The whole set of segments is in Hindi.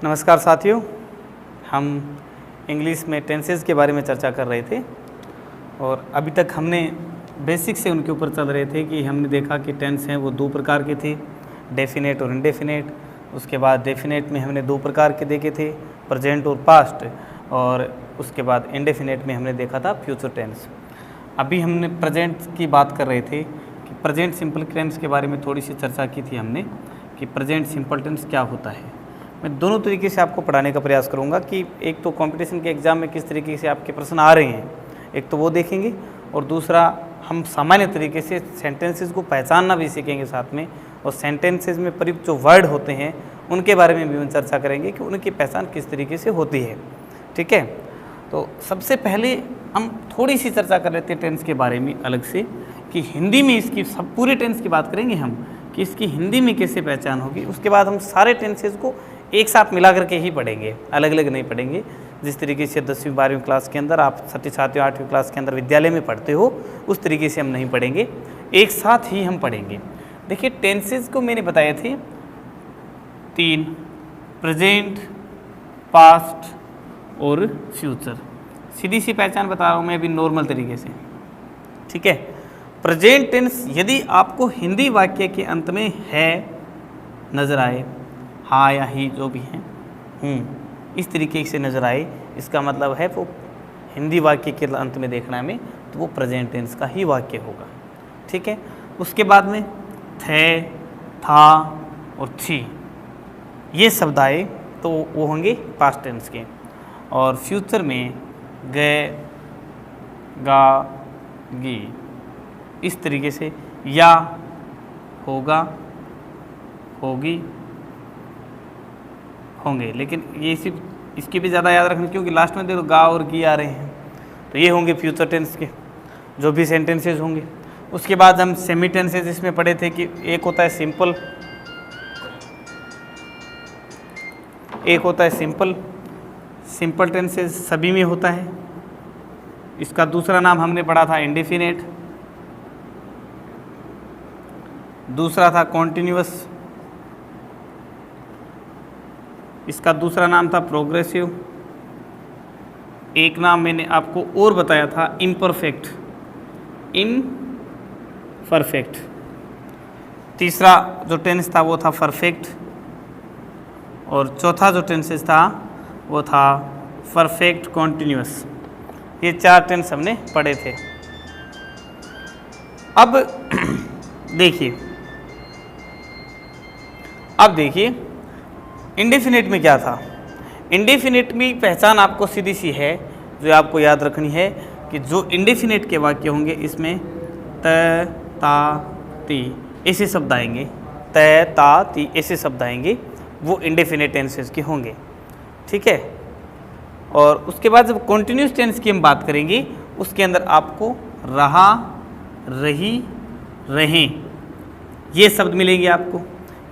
नमस्कार साथियों, हम इंग्लिश में टेंसेस के बारे में चर्चा कर रहे थे और अभी तक हमने बेसिक से उनके ऊपर चल रहे थे कि हमने देखा कि टेंस हैं वो दो प्रकार के थे, डेफिनेट और इनडेफिनेट। उसके बाद डेफिनेट में हमने दो प्रकार के देखे थे, प्रेजेंट और पास्ट, और उसके बाद इनडेफिनेट में हमने देखा था फ्यूचर टेंस। अभी हमने प्रेजेंट की बात कर रहे थे कि प्रेजेंट सिंपल टेंस के बारे में थोड़ी सी चर्चा की थी हमने कि प्रेजेंट सिंपल टेंस क्या होता है। मैं दोनों तरीके से आपको पढ़ाने का प्रयास करूंगा कि एक तो कंपटीशन के एग्ज़ाम में किस तरीके से आपके प्रश्न आ रहे हैं, एक तो वो देखेंगे, और दूसरा हम सामान्य तरीके से सेंटेंसेस को पहचानना भी सीखेंगे साथ में, और सेंटेंसेस में प्रयुक्त जो वर्ड होते हैं उनके बारे में भी हम चर्चा करेंगे कि उनकी पहचान किस तरीके से होती है। ठीक है, तो सबसे पहले हम थोड़ी सी चर्चा कर लेते हैं टेंस के बारे में अलग से, कि हिंदी में इसकी सब पूरे टेंस की बात करेंगे हम कि इसकी हिंदी में कैसे पहचान होगी। उसके बाद हम सारे टेंसेस को एक साथ मिला करके ही पढ़ेंगे, अलग अलग नहीं पढ़ेंगे। जिस तरीके से 10वीं 12वीं क्लास के अंदर आप 6वीं 7वीं 8वीं क्लास के अंदर विद्यालय में पढ़ते हो, उस तरीके से हम नहीं पढ़ेंगे, एक साथ ही हम पढ़ेंगे। देखिए टेंसेस को मैंने बताए थे 3, प्रेजेंट, पास्ट और फ्यूचर। सीधी सी पहचान बता रहा हूँ मैं अभी नॉर्मल तरीके से। ठीक है, प्रेजेंट टेंस यदि आपको हिंदी वाक्य के अंत में है नज़र आए, हाँ या ही जो भी हैं, इस तरीके से नज़र आए, इसका मतलब है वो हिंदी वाक्य के अंत में देखना है हमें, तो वो प्रेजेंट टेंस का ही वाक्य होगा। ठीक है, उसके बाद में थे, था और थी, ये शब्द आए तो वो होंगे पास्ट टेंस के। और फ्यूचर में गए, गा, गी, इस तरीके से, या, होगा, होगी, होंगे। लेकिन ये सिर्फ इसकी भी ज़्यादा याद रखना, क्योंकि लास्ट में देखो गा और गी आ रहे हैं, तो ये होंगे फ्यूचर टेंस के जो भी सेंटेंसेस होंगे। उसके बाद हम सेमी टेंसेस इसमें पढ़े थे कि एक होता है सिंपल, एक होता है सिंपल, सिंपल टेंसेस सभी में होता है। इसका दूसरा नाम हमने पढ़ा था इंडेफिनेट, दूसरा था कॉन्टिन्यूअस, इसका दूसरा नाम था प्रोग्रेसिव, एक नाम मैंने आपको और बताया था इम्परफेक्ट, इम्परफेक्ट, तीसरा जो टेंस था वो था परफेक्ट, और चौथा जो टेंसेस था वो था परफेक्ट कॉन्टिन्यूअस। ये 4 टेंस हमने पढ़े थे। अब देखिए इंडेफिनिट में क्या था। इंडेफिनिट में पहचान आपको सीधी सी है, जो आपको याद रखनी है कि जो इंडेफिनिट के वाक्य होंगे इसमें त, ता, ती ऐसे शब्द आएंगे, त, ता, ती ऐसे शब्द आएंगे, वो इंडेफिनिट टेंसेस के होंगे। ठीक है, और उसके बाद जब कॉन्टिन्यूस टेंस की हम बात करेंगे, उसके अंदर आपको रहा, रही, रहें ये शब्द मिलेंगे आपको।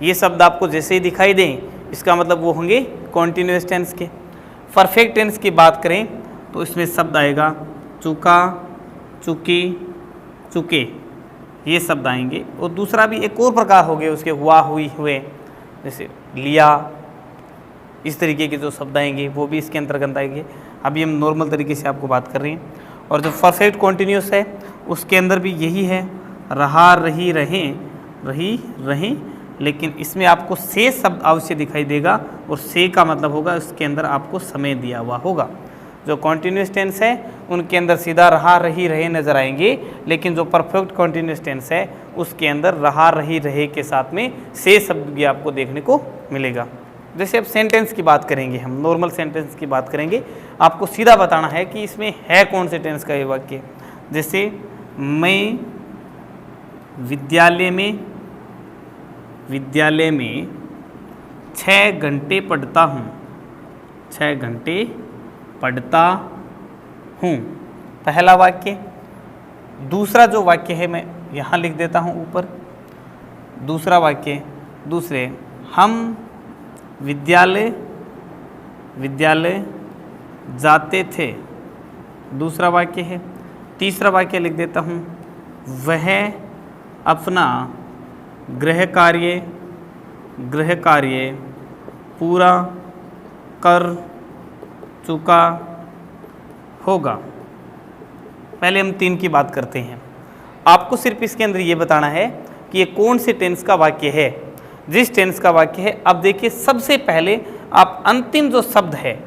ये शब्द आपको जैसे ही दिखाई दें, इसका मतलब वो होंगे कॉन्टिन्यूस टेंस के। परफेक्ट टेंस की बात करें तो इसमें शब्द आएगा चुका, चुकी, चुके, ये शब्द आएंगे। और दूसरा भी एक और प्रकार हो गए उसके, हुआ, हुई, हुए, जैसे लिया, इस तरीके के जो शब्द आएंगे वो भी इसके अंतर्गत आएंगे। अभी हम नॉर्मल तरीके से आपको बात कर रहे हैं। और जो परफेक्ट कॉन्टिन्यूस है उसके अंदर भी यही है, रहा, रही, रहें, रही, रहें, लेकिन इसमें आपको से शब्द अवश्य दिखाई देगा, और से का मतलब होगा उसके अंदर आपको समय दिया हुआ होगा। जो कॉन्टिन्यूस टेंस है उनके अंदर सीधा रहा, रही, रहे नजर आएंगे, लेकिन जो परफेक्ट कॉन्टिन्यूस टेंस है उसके अंदर रहा, रही, रहे के साथ में से शब्द भी आपको देखने को मिलेगा। जैसे अब सेंटेंस की बात करेंगे, हम नॉर्मल सेंटेंस की बात करेंगे, आपको सीधा बताना है कि इसमें है कौन से टेंस का ये वाक्य। जैसे मैं विद्यालय में 6 घंटे पढ़ता हूँ, 6 घंटे पढ़ता हूँ, पहला वाक्य। दूसरा जो वाक्य है मैं यहाँ लिख देता हूँ ऊपर, दूसरा वाक्य, दूसरे, हम विद्यालय जाते थे, दूसरा वाक्य है। तीसरा वाक्य लिख देता हूँ, वह अपना गृह कार्य पूरा कर चुका होगा। पहले हम 3 की बात करते हैं। आपको सिर्फ इसके अंदर ये बताना है कि ये कौन से टेंस का वाक्य है, जिस टेंस का वाक्य है। अब देखिए, सबसे पहले आप अंतिम जो शब्द है,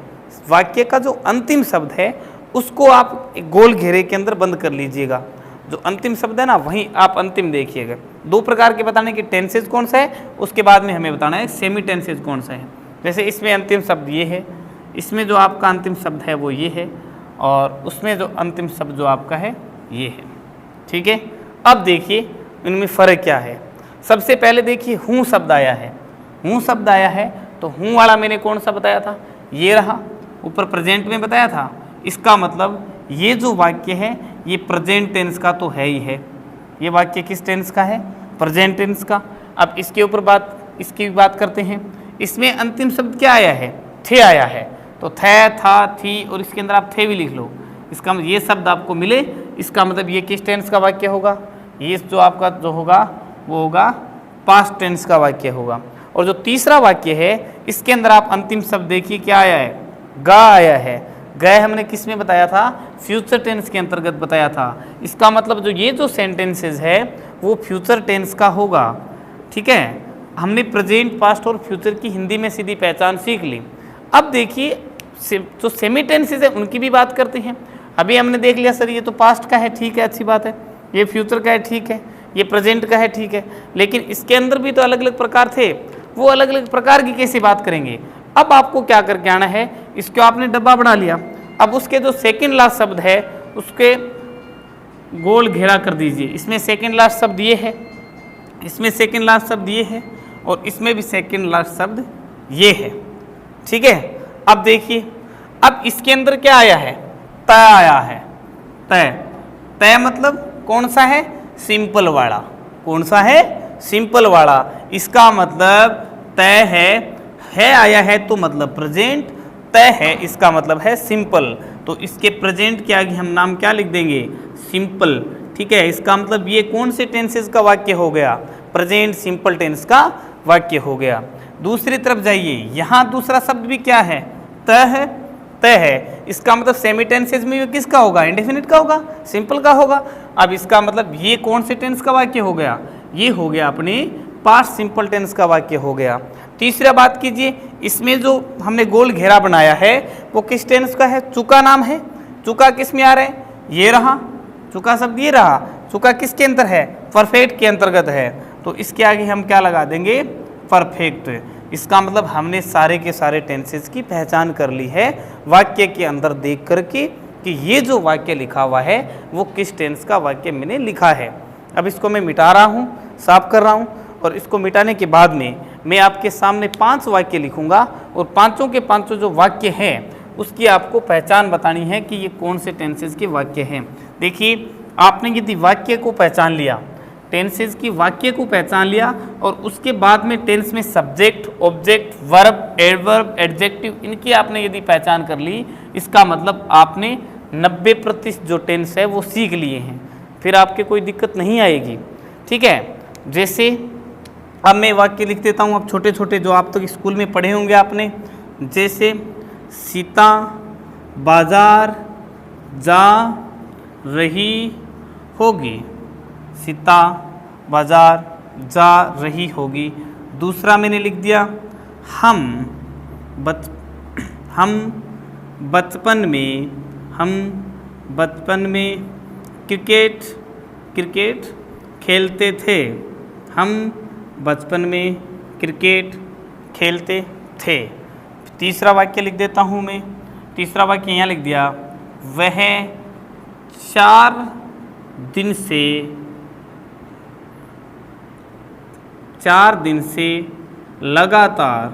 वाक्य का जो अंतिम शब्द है उसको आप एक गोल घेरे के अंदर बंद कर लीजिएगा। जो अंतिम शब्द है ना, वहीं आप अंतिम देखिएगा। 2 प्रकार के बताने कि टेंसेज कौन सा है, उसके बाद में हमें बताना है सेमी टेंसेज कौन सा है। जैसे इसमें अंतिम शब्द ये है, इसमें जो आपका अंतिम शब्द है वो ये है, और उसमें जो अंतिम शब्द जो आपका है ये है। ठीक है, अब देखिए इनमें फ़र्क क्या है। सबसे पहले देखिए हूँ शब्द आया है। हूँ शब्द आया है तो हूँ वाला मैंने कौन सा बताया था, ये रहा, ऊपर प्रेजेंट में बताया था। इसका मतलब ये जो वाक्य है ये प्रेजेंट टेंस का तो है ही है। ये वाक्य किस टेंस का है, प्रेजेंट टेंस का। अब इसके ऊपर इसकी बात करते हैं। इसमें अंतिम शब्द क्या आया है, थे आया है, तो थे, था, थी, और इसके अंदर आप थे भी लिख लो। इसका ये शब्द आपको मिले, इसका मतलब ये किस टेंस का वाक्य होगा, ये जो आपका जो होगा वो होगा पास्ट टेंस का वाक्य होगा। और जो तीसरा वाक्य है इसके अंदर आप अंतिम शब्द देखिए क्या आया है, गा आया है। गए हमने किस में बताया था, फ्यूचर टेंस के अंतर्गत बताया था। इसका मतलब जो ये जो सेंटेंसेस है वो फ्यूचर टेंस का होगा। ठीक है, हमने प्रेजेंट, पास्ट और फ्यूचर की हिंदी में सीधी पहचान सीख ली। अब देखिए जो सेमी टेंसेस है उनकी भी बात करते हैं। अभी हमने देख लिया सर ये तो पास्ट का है, ठीक है, अच्छी बात है, ये फ्यूचर का है, ठीक है, ये प्रेजेंट का है, ठीक है, लेकिन इसके अंदर भी तो अलग अलग प्रकार थे। वो अलग अलग प्रकार की कैसे बात करेंगे। अब आपको क्या करके आना है, इसको आपने डब्बा बना लिया। अब उसके जो सेकंड लास्ट शब्द है उसके गोल घेरा कर दीजिए। इसमें सेकंड लास्ट शब्द ये है, इसमें सेकंड लास्ट शब्द ये है, और इसमें भी सेकंड लास्ट शब्द ये है। ठीक है, अब देखिए, अब इसके अंदर क्या आया है, तय आया है। तय, तय मतलब कौन सा है, सिंपल वाला। कौन सा है, सिंपल वाला। इसका मतलब तय है आया है तो मतलब प्रेजेंट, तय है इसका मतलब है सिंपल। तो इसके प्रेजेंट के आगे हम नाम क्या लिख देंगे, सिंपल। ठीक है, इसका मतलब ये कौन से टेंसेस का वाक्य हो गया, प्रेजेंट सिंपल टेंस का वाक्य हो गया। दूसरी तरफ जाइए, यहाँ दूसरा शब्द भी क्या है, तय है। तय है, इसका मतलब सेमी टेंसेस में किसका होगा, इंडेफिनिट का होगा, सिंपल का होगा। अब इसका मतलब ये कौन से टेंस का वाक्य हो गया, ये हो गया अपने पास्ट सिंपल टेंस का वाक्य हो गया। तीसरा बात कीजिए, इसमें जो हमने गोल घेरा बनाया है वो किस टेंस का है, चुका नाम है। चुका किस में आ रहा है, ये रहा, चुका शब्द ये रहा। चुका किसके अंदर है, परफेक्ट के अंतर्गत है, तो इसके आगे हम क्या लगा देंगे, परफेक्ट। इसका मतलब हमने सारे के सारे टेंसेस की पहचान कर ली है वाक्य के अंदर देख करके कि ये जो वाक्य लिखा हुआ है वो किस टेंस का वाक्य मैंने लिखा है। अब इसको मैं मिटा रहा हूँ, साफ कर रहा हूँ, और इसको मिटाने के बाद में मैं आपके सामने 5 वाक्य लिखूंगा, और पांचों के पांचों जो वाक्य हैं उसकी आपको पहचान बतानी है कि ये कौन से टेंसेस के वाक्य हैं। देखिए, आपने यदि वाक्य को पहचान लिया, टेंसेस की वाक्य को पहचान लिया, और उसके बाद में टेंस में subject, object, verb, adverb, adjective, इनकी आपने यदि पहचान कर ली, इसका मतलब आपने 90% जो टेंस है वो सीख लिए हैं, फिर आपके कोई दिक्कत नहीं आएगी। ठीक है, जैसे अब मैं वाक्य लिख देता हूँ, अब छोटे छोटे जो आप तक स्कूल में पढ़े होंगे आपने, जैसे सीता बाजार जा रही होगी, सीता बाजार जा रही होगी। दूसरा मैंने लिख दिया, हम बचपन में क्रिकेट खेलते थे। हम बचपन में क्रिकेट खेलते थे। तीसरा वाक्य लिख देता हूँ मैं, तीसरा वाक्य यहाँ लिख दिया, वह 4 दिन से लगातार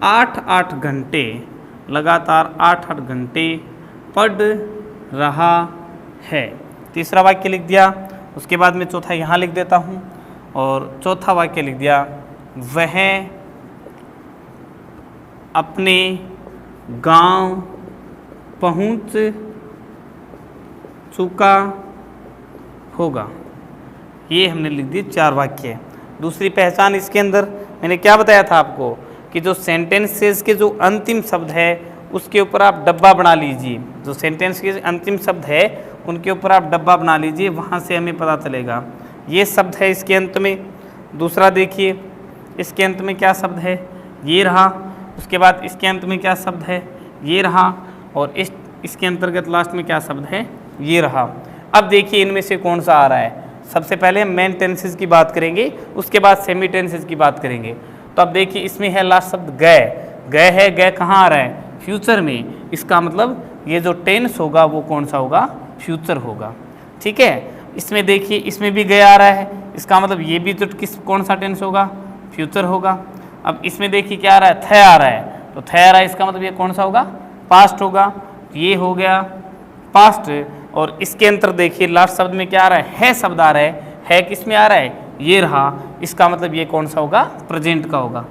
8-8 घंटे पढ़ रहा है। तीसरा वाक्य लिख दिया। उसके बाद में चौथा यहाँ लिख देता हूँ, और चौथा वाक्य लिख दिया, वह अपने गांव पहुँच चुका होगा। ये हमने लिख दिए 4 वाक्य। दूसरी पहचान इसके अंदर मैंने क्या बताया था आपको कि कि जो सेंटेंसेस के जो अंतिम शब्द है उसके ऊपर आप डब्बा बना लीजिए। जो सेंटेंस के अंतिम शब्द है उनके ऊपर आप डब्बा बना लीजिए, वहाँ से हमें पता चलेगा ये शब्द है इसके अंत में। दूसरा देखिए इसके अंत में क्या शब्द है, ये रहा। उसके बाद इसके अंत में क्या शब्द है, ये रहा। और इसके अंतर्गत लास्ट में क्या शब्द है, ये रहा। अब देखिए इनमें से कौन सा आ रहा है। सबसे पहले हम मेन टेंसेस की बात करेंगे, उसके बाद सेमी टेंसेस की बात करेंगे। तो अब देखिए इसमें है लास्ट शब्द गए। गए है, गए कहाँ आ रहा है, फ्यूचर में। इसका मतलब ये जो टेंस होगा वो कौन सा होगा, फ्यूचर होगा। ठीक है, इसमें देखिए इसमें भी गए आ रहा है, इसका मतलब ये भी तो कौन सा टेंस होगा, फ्यूचर होगा। अब इसमें देखिए क्या आ रहा है, थे आ रहा है, तो थे आ रहा है, इसका मतलब ये कौन सा होगा, पास्ट होगा। ये हो गया पास्ट। और इसके अंतर देखिए लास्ट शब्द में क्या आ रहा है शब्द आ रहा है किस में आ रहा है, ये रहा। इसका मतलब ये कौन सा होगा, प्रेजेंट का होगा।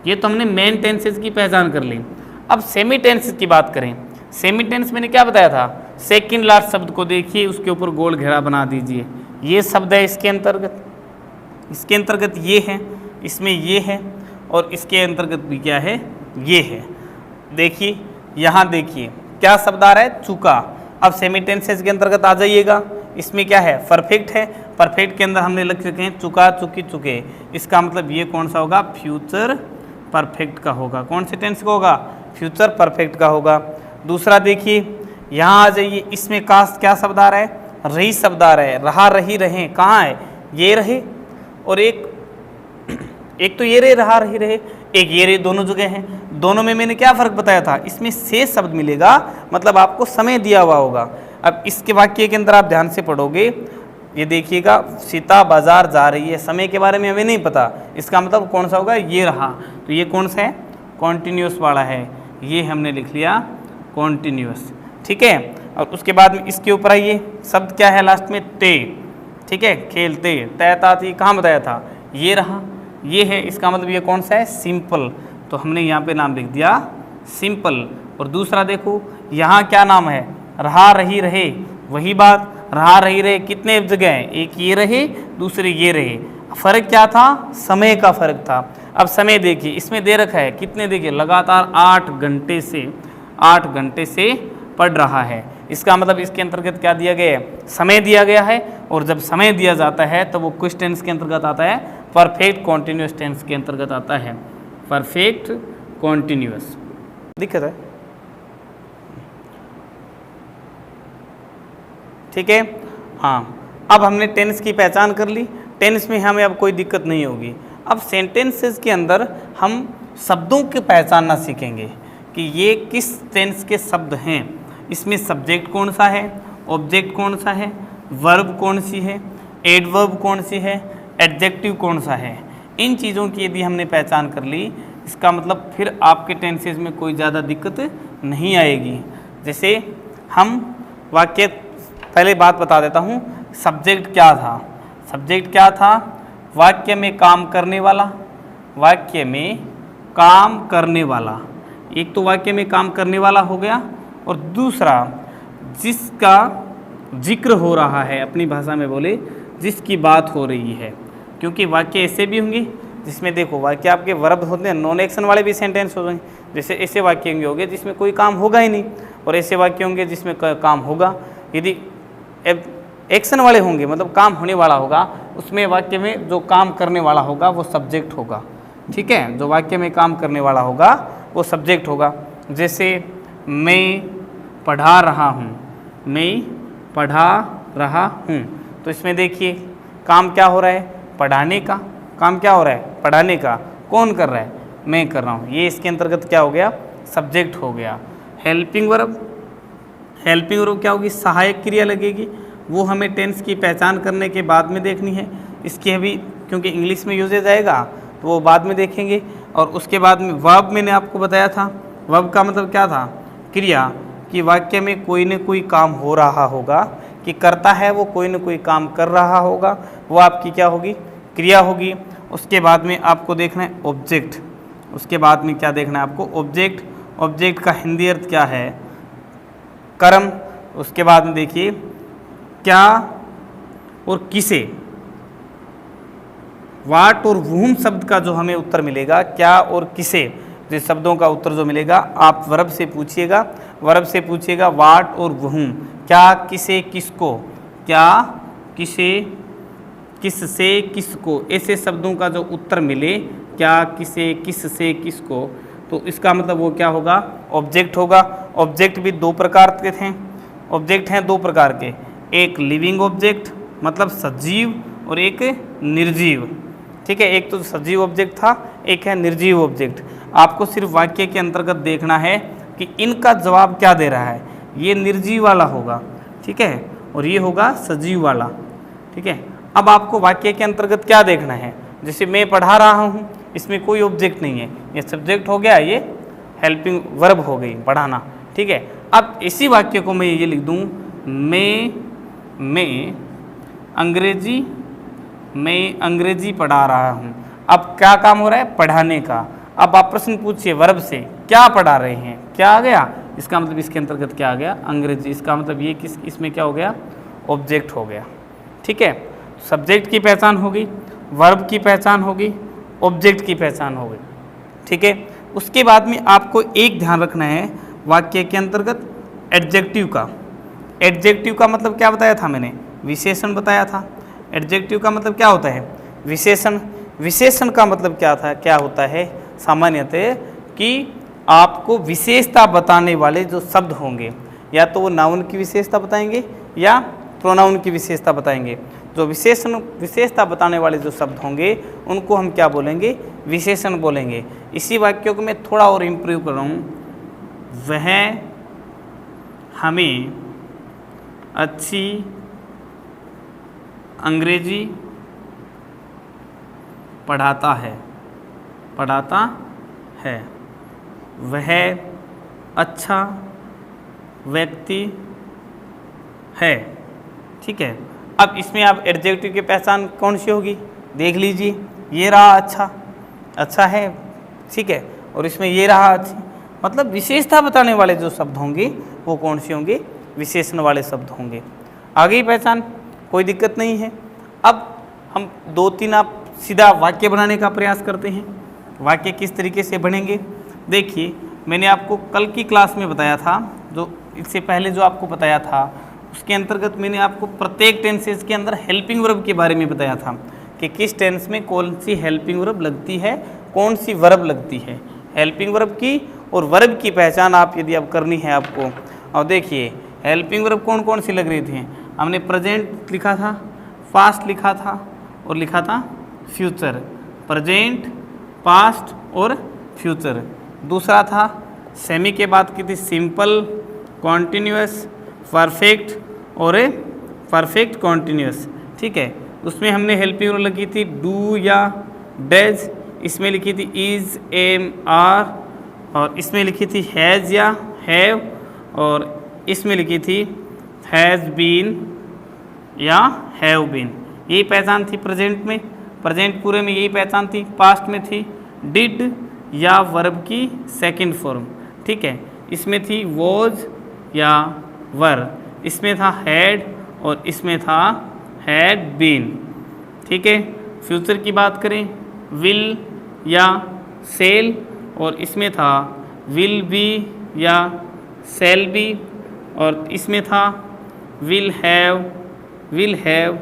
ये तो हमने मेन टेंसेस की पहचान कर ली। अब सेमी टेंसेस की बात करें। सेमी टेंस मैंने क्या बताया था, सेकंड लास्ट शब्द को देखिए उसके ऊपर गोल घेरा बना दीजिए। ये शब्द है इसके अंतर्गत, इसके अंतर्गत ये है, इसमें ये है, और इसके अंतर्गत भी क्या है, ये है। देखिए यहाँ देखिए क्या शब्द आ रहा है, चुका। अब सेमी टेंसेस के अंतर्गत आ जाइएगा, इसमें क्या है, परफेक्ट है। परफेक्ट के अंदर हमने लिख रखे हैं चुका, चुकी, चुके। इसका मतलब ये कौन सा होगा, फ्यूचर परफेक्ट का होगा। कौन से टेंस का होगा, फ्यूचर परफेक्ट का होगा। दूसरा देखिए यहाँ आ जाइए, इसमें क्या शब्द आ रहा है, रही शब्द आ रहा है। रहा, रही, रहे कहाँ है, ये रहे, और एक तो ये रहे, रहा, रही, रहे, एक ये रहे, दोनों जगह हैं। दोनों में मैंने क्या फ़र्क बताया था, इसमें से शब्द मिलेगा, मतलब आपको समय दिया हुआ होगा। अब इसके वाक्य के अंदर आप ध्यान से पढ़ोगे, ये देखिएगा, सीता बाजार जा रही है, समय के बारे में हमें नहीं पता, इसका मतलब कौन सा होगा, ये रहा। तो ये कौन सा है, कॉन्टिन्यूस वाला है, ये हमने लिख लिया कॉन्टिन्यूस। ठीक है, और उसके बाद में इसके ऊपर आइए, शब्द क्या है लास्ट में, ते। ठीक है, खेलते, तैताती कहाँ बताया था, ये रहा, ये है। इसका मतलब ये कौन सा है, सिंपल। तो हमने यहाँ पे नाम लिख दिया सिंपल। और दूसरा देखो यहाँ क्या नाम है, रहा, रही, रहे, वही बात, रहा, रही, रहे कितने जगह हैं, एक ये रहे, दूसरे ये रहे। फ़र्क क्या था, समय का फ़र्क था। अब समय देखिए इसमें दे रखा है कितने, देखिए लगातार 8 घंटे से पढ़ रहा है। इसका मतलब इसके अंतर्गत क्या दिया गया है, समय दिया गया है। और जब समय दिया जाता है तो वो किस टेंस के अंतर्गत आता है, परफेक्ट कॉन्टिन्यूस टेंस के अंतर्गत आता है। परफेक्ट कॉन्टिन्यूस दिक्कत है, ठीक है। हाँ, अब हमने टेंस की पहचान कर ली, टेंस में हमें अब कोई दिक्कत नहीं होगी। अब सेंटेंसेस के अंदर हम शब्दों की पहचानना सीखेंगे कि ये किस टेंस के शब्द हैं। इसमें सब्जेक्ट कौन सा है, ऑब्जेक्ट कौन सा है, वर्ब कौन सी है, एडवर्ब कौन सी है, एडजेक्टिव कौन सा है। इन चीज़ों की यदि हमने पहचान कर ली, इसका मतलब फिर आपके टेंसेस में कोई ज़्यादा दिक्कत नहीं आएगी। जैसे हम वाक्य, पहले बात बता देता हूँ, सब्जेक्ट क्या था। सब्जेक्ट क्या था, वाक्य में काम करने वाला, वाक्य में काम करने वाला। एक तो वाक्य में काम करने वाला हो गया, और दूसरा जिसका जिक्र हो रहा है, अपनी भाषा में बोले जिसकी बात हो रही है। क्योंकि वाक्य ऐसे भी होंगे जिसमें देखो वाक्य आपके वर्ब होते हैं, नॉन एक्शन वाले भी सेंटेंस हो जाएंगे। जैसे ऐसे वाक्य होंगे जिसमें कोई काम होगा ही नहीं, और ऐसे वाक्य होंगे जिसमें काम होगा। यदि एक्शन वाले होंगे मतलब काम होने वाला होगा, उसमें वाक्य में जो काम करने वाला होगा वो सब्जेक्ट होगा। ठीक है, जो वाक्य में काम करने वाला होगा वो सब्जेक्ट होगा। जैसे मैं पढ़ा रहा हूँ, मैं पढ़ा रहा हूँ, तो इसमें देखिए काम क्या हो रहा है, पढ़ाने का। काम क्या हो रहा है, पढ़ाने का। कौन कर रहा है, मैं कर रहा हूँ। ये इसके अंतर्गत क्या हो गया, सब्जेक्ट हो गया। हेल्पिंग वर्ब, हेल्पिंग वर्ब क्या होगी, सहायक क्रिया लगेगी। वो हमें टेंस की पहचान करने के बाद में देखनी है। इसकी अभी क्योंकि इंग्लिश में यूजेज आएगा तो वो बाद में देखेंगे। और उसके बाद में वर्ब मैंने आपको बताया था, वर्ब का मतलब क्या था, क्रिया, कि वाक्य में कोई न कोई काम हो रहा होगा, कि करता है वो कोई न कोई काम कर रहा होगा, वो आपकी क्या होगी, क्रिया होगी। उसके बाद में आपको देखना है ऑब्जेक्ट। उसके बाद में क्या देखना है आपको, ऑब्जेक्ट। ऑब्जेक्ट का हिंदी अर्थ क्या है, कर्म। उसके बाद में देखिए क्या और किसे, वाट और वूम शब्द का जो हमें उत्तर मिलेगा, क्या और किसे, जो शब्दों का उत्तर जो मिलेगा आप वर्ब से पूछिएगा। वर्ब से पूछिएगा वाट और वहूम, क्या, किसे, किसको, क्या, किसे, किससे, किसको, ऐसे शब्दों का जो उत्तर मिले, क्या, किसे, किससे, किसको, तो इसका मतलब वो क्या होगा, ऑब्जेक्ट होगा। ऑब्जेक्ट भी दो प्रकार के थे, ऑब्जेक्ट हैं दो प्रकार के, एक लिविंग ऑब्जेक्ट मतलब सजीव और एक निर्जीव। ठीक है, एक तो सजीव ऑब्जेक्ट था, एक है निर्जीव ऑब्जेक्ट। आपको सिर्फ वाक्य के अंतर्गत देखना है कि इनका जवाब क्या दे रहा है। ये निर्जीव वाला होगा, ठीक है, और ये होगा सजीव वाला। ठीक है, अब आपको वाक्य के अंतर्गत क्या देखना है, जैसे मैं पढ़ा रहा हूँ, इसमें कोई ऑब्जेक्ट नहीं है, ये सब्जेक्ट हो गया, ये हेल्पिंग वर्ब हो गई, पढ़ाना। ठीक है, अब इसी वाक्य को मैं ये लिख दूँ, मैं अंग्रेजी पढ़ा रहा हूँ। अब क्या काम हो रहा है, पढ़ाने का। अब आप प्रश्न पूछिए वर्ब से, क्या पढ़ा रहे हैं, क्या आ गया, इसका मतलब इसके अंतर्गत क्या आ गया, अंग्रेजी। इसका मतलब ये किस, इसमें क्या हो गया, ऑब्जेक्ट हो गया। ठीक है, सब्जेक्ट की पहचान होगी, वर्ब की पहचान होगी, ऑब्जेक्ट की पहचान होगी। ठीक है, उसके बाद में आपको एक ध्यान रखना है वाक्य के अंतर्गत एडजेक्टिव का। एडजेक्टिव का मतलब क्या बताया था मैंने, विशेषण बताया था। एडजेक्टिव का मतलब क्या होता है, विशेषण। विशेषण का मतलब क्या था, क्या होता है सामान्यतः कि आपको विशेषता बताने वाले जो शब्द होंगे, या तो वो नाउन की विशेषता बताएंगे या प्रोनाउन की विशेषता बताएंगे। जो विशेषता बताने वाले जो शब्द होंगे उनको हम क्या बोलेंगे, विशेषण बोलेंगे। इसी वाक्यों को मैं थोड़ा और इम्प्रूव कर रहा हूँ, वह हमें अच्छी अंग्रेजी पढ़ाता है, वह अच्छा व्यक्ति है। ठीक है, अब इसमें आप एडजेक्टिव की पहचान कौन सी होगी, देख लीजिए, ये रहा अच्छा है, ठीक है, और इसमें ये रहा अच्छी, मतलब विशेषता बताने वाले जो शब्द होंगे वो कौन से होंगे, विशेषण वाले शब्द होंगे। आगे ही पहचान, कोई दिक्कत नहीं है। अब हम दो तीन आप सीधा वाक्य बनाने का प्रयास करते हैं। वाक्य किस तरीके से बनेंगे, देखिए मैंने आपको कल की क्लास में बताया था, जो इससे पहले जो आपको बताया था उसके अंतर्गत मैंने आपको प्रत्येक टेंसेस के अंदर हेल्पिंग वर्ब के बारे में बताया था कि किस टेंस में कौन सी हेल्पिंग वर्ब लगती है, कौन सी वर्ब लगती है। हेल्पिंग वर्ब की और वर्ब की पहचान आप यदि अब करनी है आपको, और देखिए हेल्पिंग वर्ब कौन कौन सी लग रही थी, हमने प्रेजेंट लिखा था, पास्ट लिखा था और लिखा था फ्यूचर, प्रेजेंट, पास्ट और फ्यूचर। दूसरा था सेमी के बाद की थी सिंपल, कॉन्टिन्यूअस, परफेक्ट और परफेक्ट कॉन्टिन्यूअस। ठीक है, उसमें हमने हेल्पिंग वर्ब लगी थी डू या डज, इसमें लिखी थी इज, एम, आर, और इसमें लिखी थी हैज़ या हैव, और इसमें लिखी थी हैज़ बीन या हैव बीन। यही पहचान थी प्रेजेंट में, प्रेजेंट पूरे में यही पहचान थी। पास्ट में थी डिड या वर्ब की सेकंड फॉर्म। ठीक है, इसमें थी वॉज या वर, इसमें था हैड और इसमें था हैड बीन। ठीक है, फ्यूचर की बात करें विल या सेल, और इसमें था विल बी या सेल बी, और इसमें था विल हैव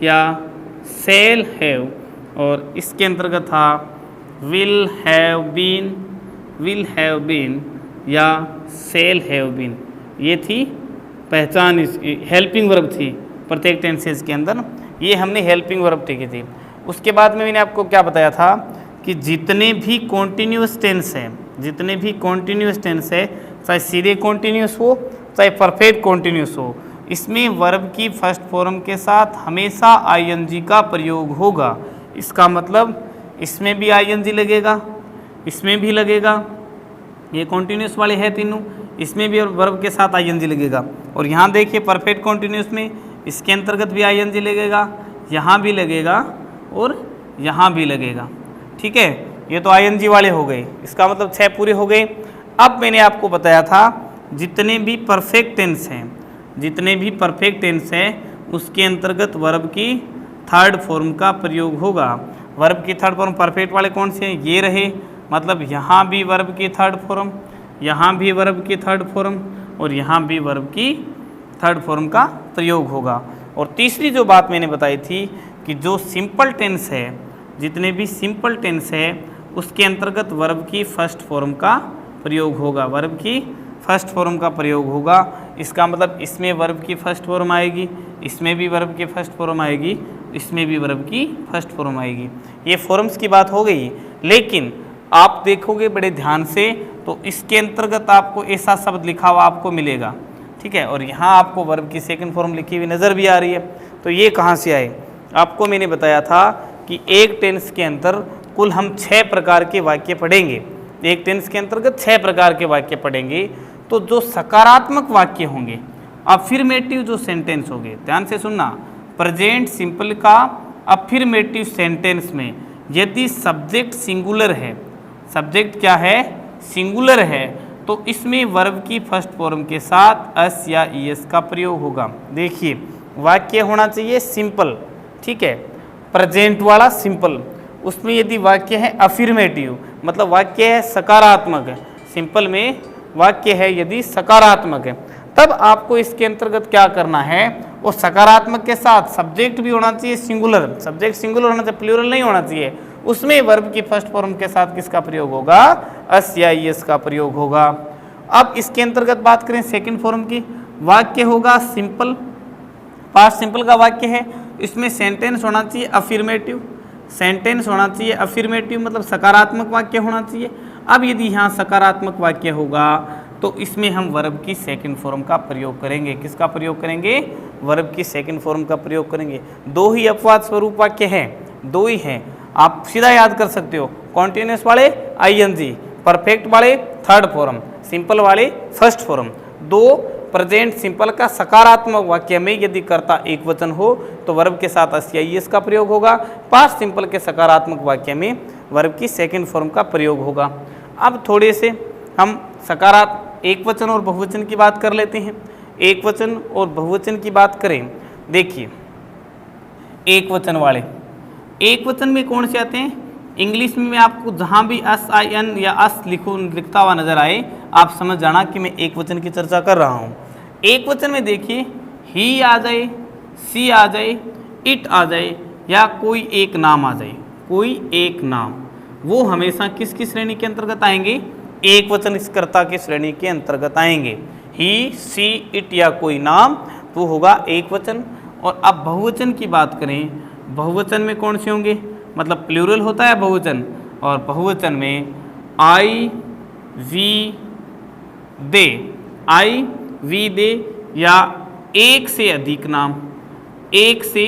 या सेल हैव, और इसके अंतर्गत था विल हैव बीन या सेल हैव बीन। ये थी पहचान, इस हेल्पिंग वर्ब थी प्रत्येक टेंसेस के अंदर, ये हमने हेल्पिंग वर्ब लिखी थी। उसके बाद में मैंने आपको क्या बताया था कि जितने भी कॉन्टिन्यूअस टेंस है, चाहे सीधे कॉन्टिन्यूअस हो चाहे परफेक्ट कॉन्टिन्यूअस हो, इसमें वर्ब की फर्स्ट फॉर्म के साथ हमेशा आईएनजी का प्रयोग होगा। इसका मतलब इसमें भी आईएनजी लगेगा, इसमें भी लगेगा, ये कॉन्टिन्यूअस वाले हैं तीनों, इसमें भी वर्ब के साथ आईएनजी लगेगा। और यहाँ देखिए परफेक्ट कॉन्टिन्यूअस में इसके अंतर्गत भी आईएनजी लगेगा, यहाँ भी लगेगा और यहाँ भी लगेगा। ठीक है, ये तो आईएनजी वाले हो गए, इसका मतलब 6 पूरे हो गए। अब मैंने आपको बताया था जितने भी परफेक्ट टेंस हैं उसके अंतर्गत वर्ब की थर्ड फॉर्म का प्रयोग होगा। वर्ब की थर्ड फॉर्म परफेक्ट वाले कौन से हैं, ये रहे, मतलब यहाँ भी वर्ब की थर्ड फॉर्म, यहाँ भी वर्ब की थर्ड फॉर्म और यहाँ भी वर्ब की थर्ड फॉर्म का प्रयोग होगा। और तीसरी जो बात मैंने बताई थी कि जो सिंपल टेंस है, जितने भी सिंपल टेंस है उसके अंतर्गत वर्ब की फर्स्ट फॉर्म का प्रयोग होगा, वर्ब की फर्स्ट फॉर्म का प्रयोग होगा। इसका मतलब इसमें वर्ब की फर्स्ट फॉर्म आएगी, इसमें भी वर्ब की फर्स्ट फॉर्म आएगी, इसमें भी वर्ब की फर्स्ट फॉर्म आएगी। ये फॉर्म्स की बात हो गई। लेकिन आप देखोगे बड़े ध्यान से तो इसके अंतर्गत आपको ऐसा शब्द लिखा हुआ आपको मिलेगा, ठीक है, और यहाँ आपको वर्ब की सेकंड फॉर्म लिखी हुई नज़र भी आ रही है। तो ये कहाँ से आए? आपको मैंने बताया था कि एक टेंस के अंदर कुल हम 6 प्रकार के वाक्य पढ़ेंगे। एक टेंस के अंतर्गत 6 प्रकार के वाक्य पढ़ेंगे। तो जो सकारात्मक वाक्य होंगे, अफर्मेटिव जो सेंटेंस होंगे, ध्यान से सुनना, प्रेजेंट सिंपल का अफर्मेटिव सेंटेंस में यदि सब्जेक्ट सिंगुलर है, सब्जेक्ट क्या है? सिंगुलर है, तो इसमें वर्ब की फर्स्ट फॉर्म के साथ एस या ईएस का प्रयोग होगा। देखिए, वाक्य होना चाहिए सिंपल, ठीक है, प्रेजेंट वाला सिंपल। उसमें यदि वाक्य है अफर्मेटिव, मतलब वाक्य है सकारात्मक है, सिंपल में वाक्य है यदि सकारात्मक है, तब आपको इसके अंतर्गत क्या करना है? वो सकारात्मक के साथ सब्जेक्ट भी होना चाहिए सिंगुलर, सब्जेक्ट सिंगुलर होना चाहिए, प्लूरल नहीं होना चाहिए। उसमें वर्ब की फर्स्ट फॉर्म के साथ किसका प्रयोग होगा? एस या ईएस का प्रयोग होगा। अब इसके अंतर्गत बात करें सेकंड फॉर्म की, वाक्य होगा सिंपल, पास्ट सिंपल का वाक्य है, इसमें सेंटेंस होना चाहिए अफर्मेटिव, सेंटेंस होना चाहिए अफर्मेटिव, मतलब सकारात्मक वाक्य होना चाहिए। अब यदि यहाँ सकारात्मक वाक्य होगा तो इसमें हम वर्ब की सेकंड फॉर्म का प्रयोग करेंगे। किसका प्रयोग करेंगे? वर्ब की सेकंड फॉर्म का प्रयोग करेंगे। 2 ही अपवाद स्वरूप वाक्य हैं, 2 ही हैं, आप सीधा याद कर सकते हो। कॉन्टिन्यूस वाले आईएनजी, परफेक्ट वाले थर्ड फॉर्म, सिंपल वाले फर्स्ट फॉर्म। 2 प्रेजेंट सिंपल का सकारात्मक वाक्य में यदि कर्ता एक वचन हो तो वर्ब के साथ एस या ईएस का प्रयोग होगा। पास्ट सिंपल के सकारात्मक वाक्य में वर्ब की सेकंड फॉर्म का प्रयोग होगा। अब थोड़े से हम सकारात्मक एक वचन और बहुवचन की बात कर लेते हैं। एक वचन और बहुवचन की बात करें, देखिए एक वचन वाले, एक वचन में कौन से आते हैं? इंग्लिश में मैं आपको जहाँ भी एस आई एन या एस लिखता हुआ नजर आए, आप समझ जाना कि मैं एक वचन की चर्चा कर रहा हूँ। एक वचन में देखिए, ही आ जाए, सी आ जाए, इट आ जाए या कोई एक नाम आ जाए, कोई एक नाम, वो हमेशा किसकी श्रेणी के अंतर्गत आएंगे? एक वचन इस कर्ता की श्रेणी के अंतर्गत आएंगे। ही, सी, इट या कोई नाम तो होगा एक वचन। और अब बहुवचन की बात करें, बहुवचन में कौन से होंगे? मतलब प्लूरल होता है बहुवचन, और बहुवचन में आई, वी, दे, आई, वी, दे या एक से अधिक नाम, एक से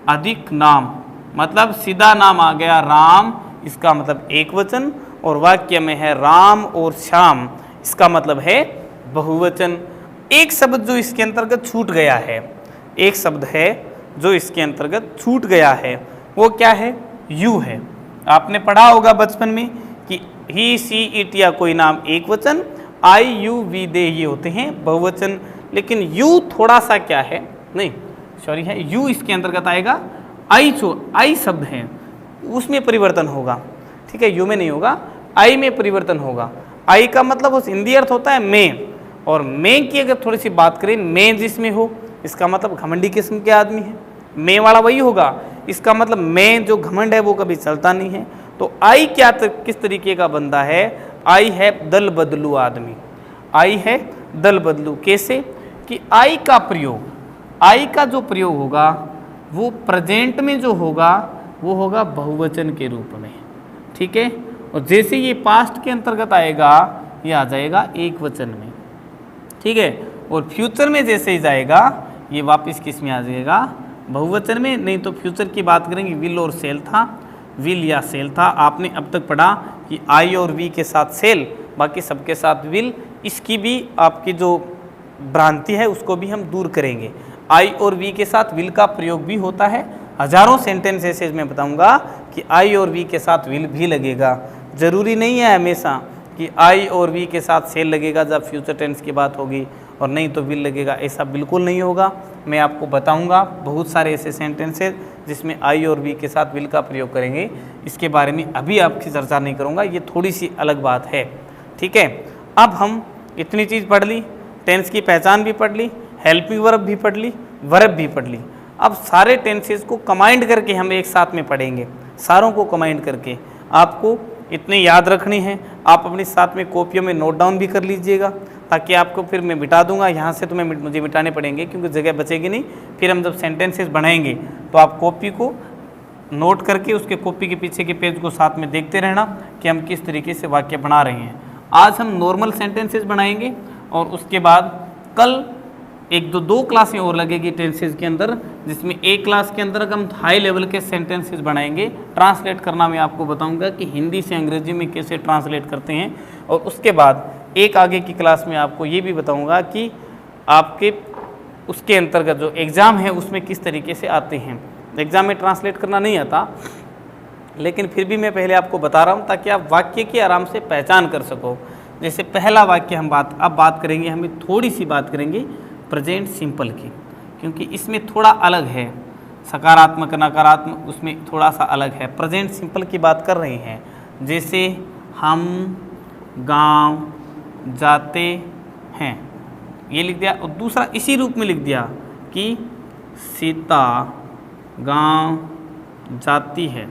अधिक नाम, मतलब सीधा नाम आ गया राम, इसका मतलब एक वचन, और वाक्य में है राम और श्याम, इसका मतलब है बहुवचन। एक शब्द जो इसके अंतर्गत छूट गया है, एक शब्द है जो इसके अंतर्गत छूट गया है, वो क्या है? यू है। आपने पढ़ा होगा बचपन में कि ही, सी, इट या कोई नाम एक वचन, आई, यू, वी, दे ये होते हैं बहुवचन। लेकिन यू थोड़ा सा क्या है, नहीं सॉरी है, यू इसके अंतर्गत आएगा। आई जो आई शब्द है उसमें परिवर्तन होगा, ठीक है, यू में नहीं होगा, आई में परिवर्तन होगा। आई का मतलब उस हिंदी अर्थ होता है मैं, और मैं की अगर थोड़ी सी बात करें, मैं जिसमें हो, इसका मतलब घमंडी किस्म के आदमी है, मैं वाला वही होगा। इसका मतलब मैं जो घमंड है वो कभी चलता नहीं है। तो आई क्या किस तरीके का बंदा है? आई है दल बदलू आदमी, आई है दल बदलू। कैसे कि आई का प्रयोग, आई का जो प्रयोग होगा वो प्रेजेंट में जो होगा वो होगा बहुवचन के रूप में, ठीक है, और जैसे ये पास्ट के अंतर्गत आएगा ये आ जाएगा एक वचन में, ठीक है, और फ्यूचर में जैसे ही जाएगा ये वापस किस में आ जाएगा? बहुवचन में। नहीं तो फ्यूचर की बात करेंगे, विल और सेल था, विल या सेल था। आपने अब तक पढ़ा कि आई और वी के साथ सेल, बाकी सबके साथ विल। इसकी भी आपकी जो भ्रांति है उसको भी हम दूर करेंगे। आई और वी के साथ विल का प्रयोग भी होता है, हजारों सेंटेंस ऐसे मैं बताऊंगा कि आई और वी के साथ विल भी लगेगा। ज़रूरी नहीं है हमेशा कि आई और वी के साथ सेल लगेगा जब फ्यूचर टेंस की बात होगी और नहीं तो विल लगेगा, ऐसा बिल्कुल नहीं होगा। मैं आपको बताऊंगा बहुत सारे ऐसे सेंटेंसेस जिसमें आई और वी के साथ विल का प्रयोग करेंगे, इसके बारे में अभी आपकी चर्चा नहीं करूँगा, ये थोड़ी सी अलग बात है। ठीक है, अब हम इतनी चीज़ पढ़ ली, टेंस की पहचान भी पढ़ ली, हेल्पिंग वर्ब भी पढ़ ली, वर्ब भी पढ़ ली। अब सारे टेंसेस को कंबाइंड करके हम एक साथ में पढ़ेंगे, सारों को कंबाइंड करके। आपको इतने याद रखनी है, आप अपने साथ में कॉपियों में नोट डाउन भी कर लीजिएगा, ताकि आपको फिर मैं मिटा दूंगा यहाँ से, तो मुझे मिटाने पड़ेंगे क्योंकि जगह बचेगी नहीं। फिर हम जब सेंटेंसेस बनाएंगे तो आप कॉपी को नोट करके उसके कॉपी के पीछे के पेज को साथ में देखते रहना कि हम किस तरीके से वाक्य बना रहे हैं। आज हम नॉर्मल सेंटेंसेस बनाएंगे और उसके बाद कल एक दो क्लासें और लगेगी टेंसेस के अंदर, जिसमें एक क्लास के अंदर हम हाई लेवल के सेंटेंसेस बनाएंगे। ट्रांसलेट करना मैं आपको बताऊंगा कि हिंदी से अंग्रेजी में कैसे ट्रांसलेट करते हैं, और उसके बाद एक आगे की क्लास में आपको ये भी बताऊंगा कि आपके उसके अंतर्गत जो एग्ज़ाम है उसमें किस तरीके से आते हैं। एग्ज़ाम में ट्रांसलेट करना नहीं आता, लेकिन फिर भी मैं पहले आपको बता रहा हूँ ताकि आप वाक्य की आराम से पहचान कर सको। जैसे पहला वाक्य हम अब बात करेंगे, हमें थोड़ी सी बात करेंगे प्रेजेंट सिंपल की, क्योंकि इसमें थोड़ा अलग है, सकारात्मक नकारात्मक उसमें थोड़ा सा अलग है। प्रेजेंट सिंपल की बात कर रहे हैं, जैसे हम गांव जाते हैं, ये लिख दिया, और दूसरा इसी रूप में लिख दिया कि सीता गांव जाती है।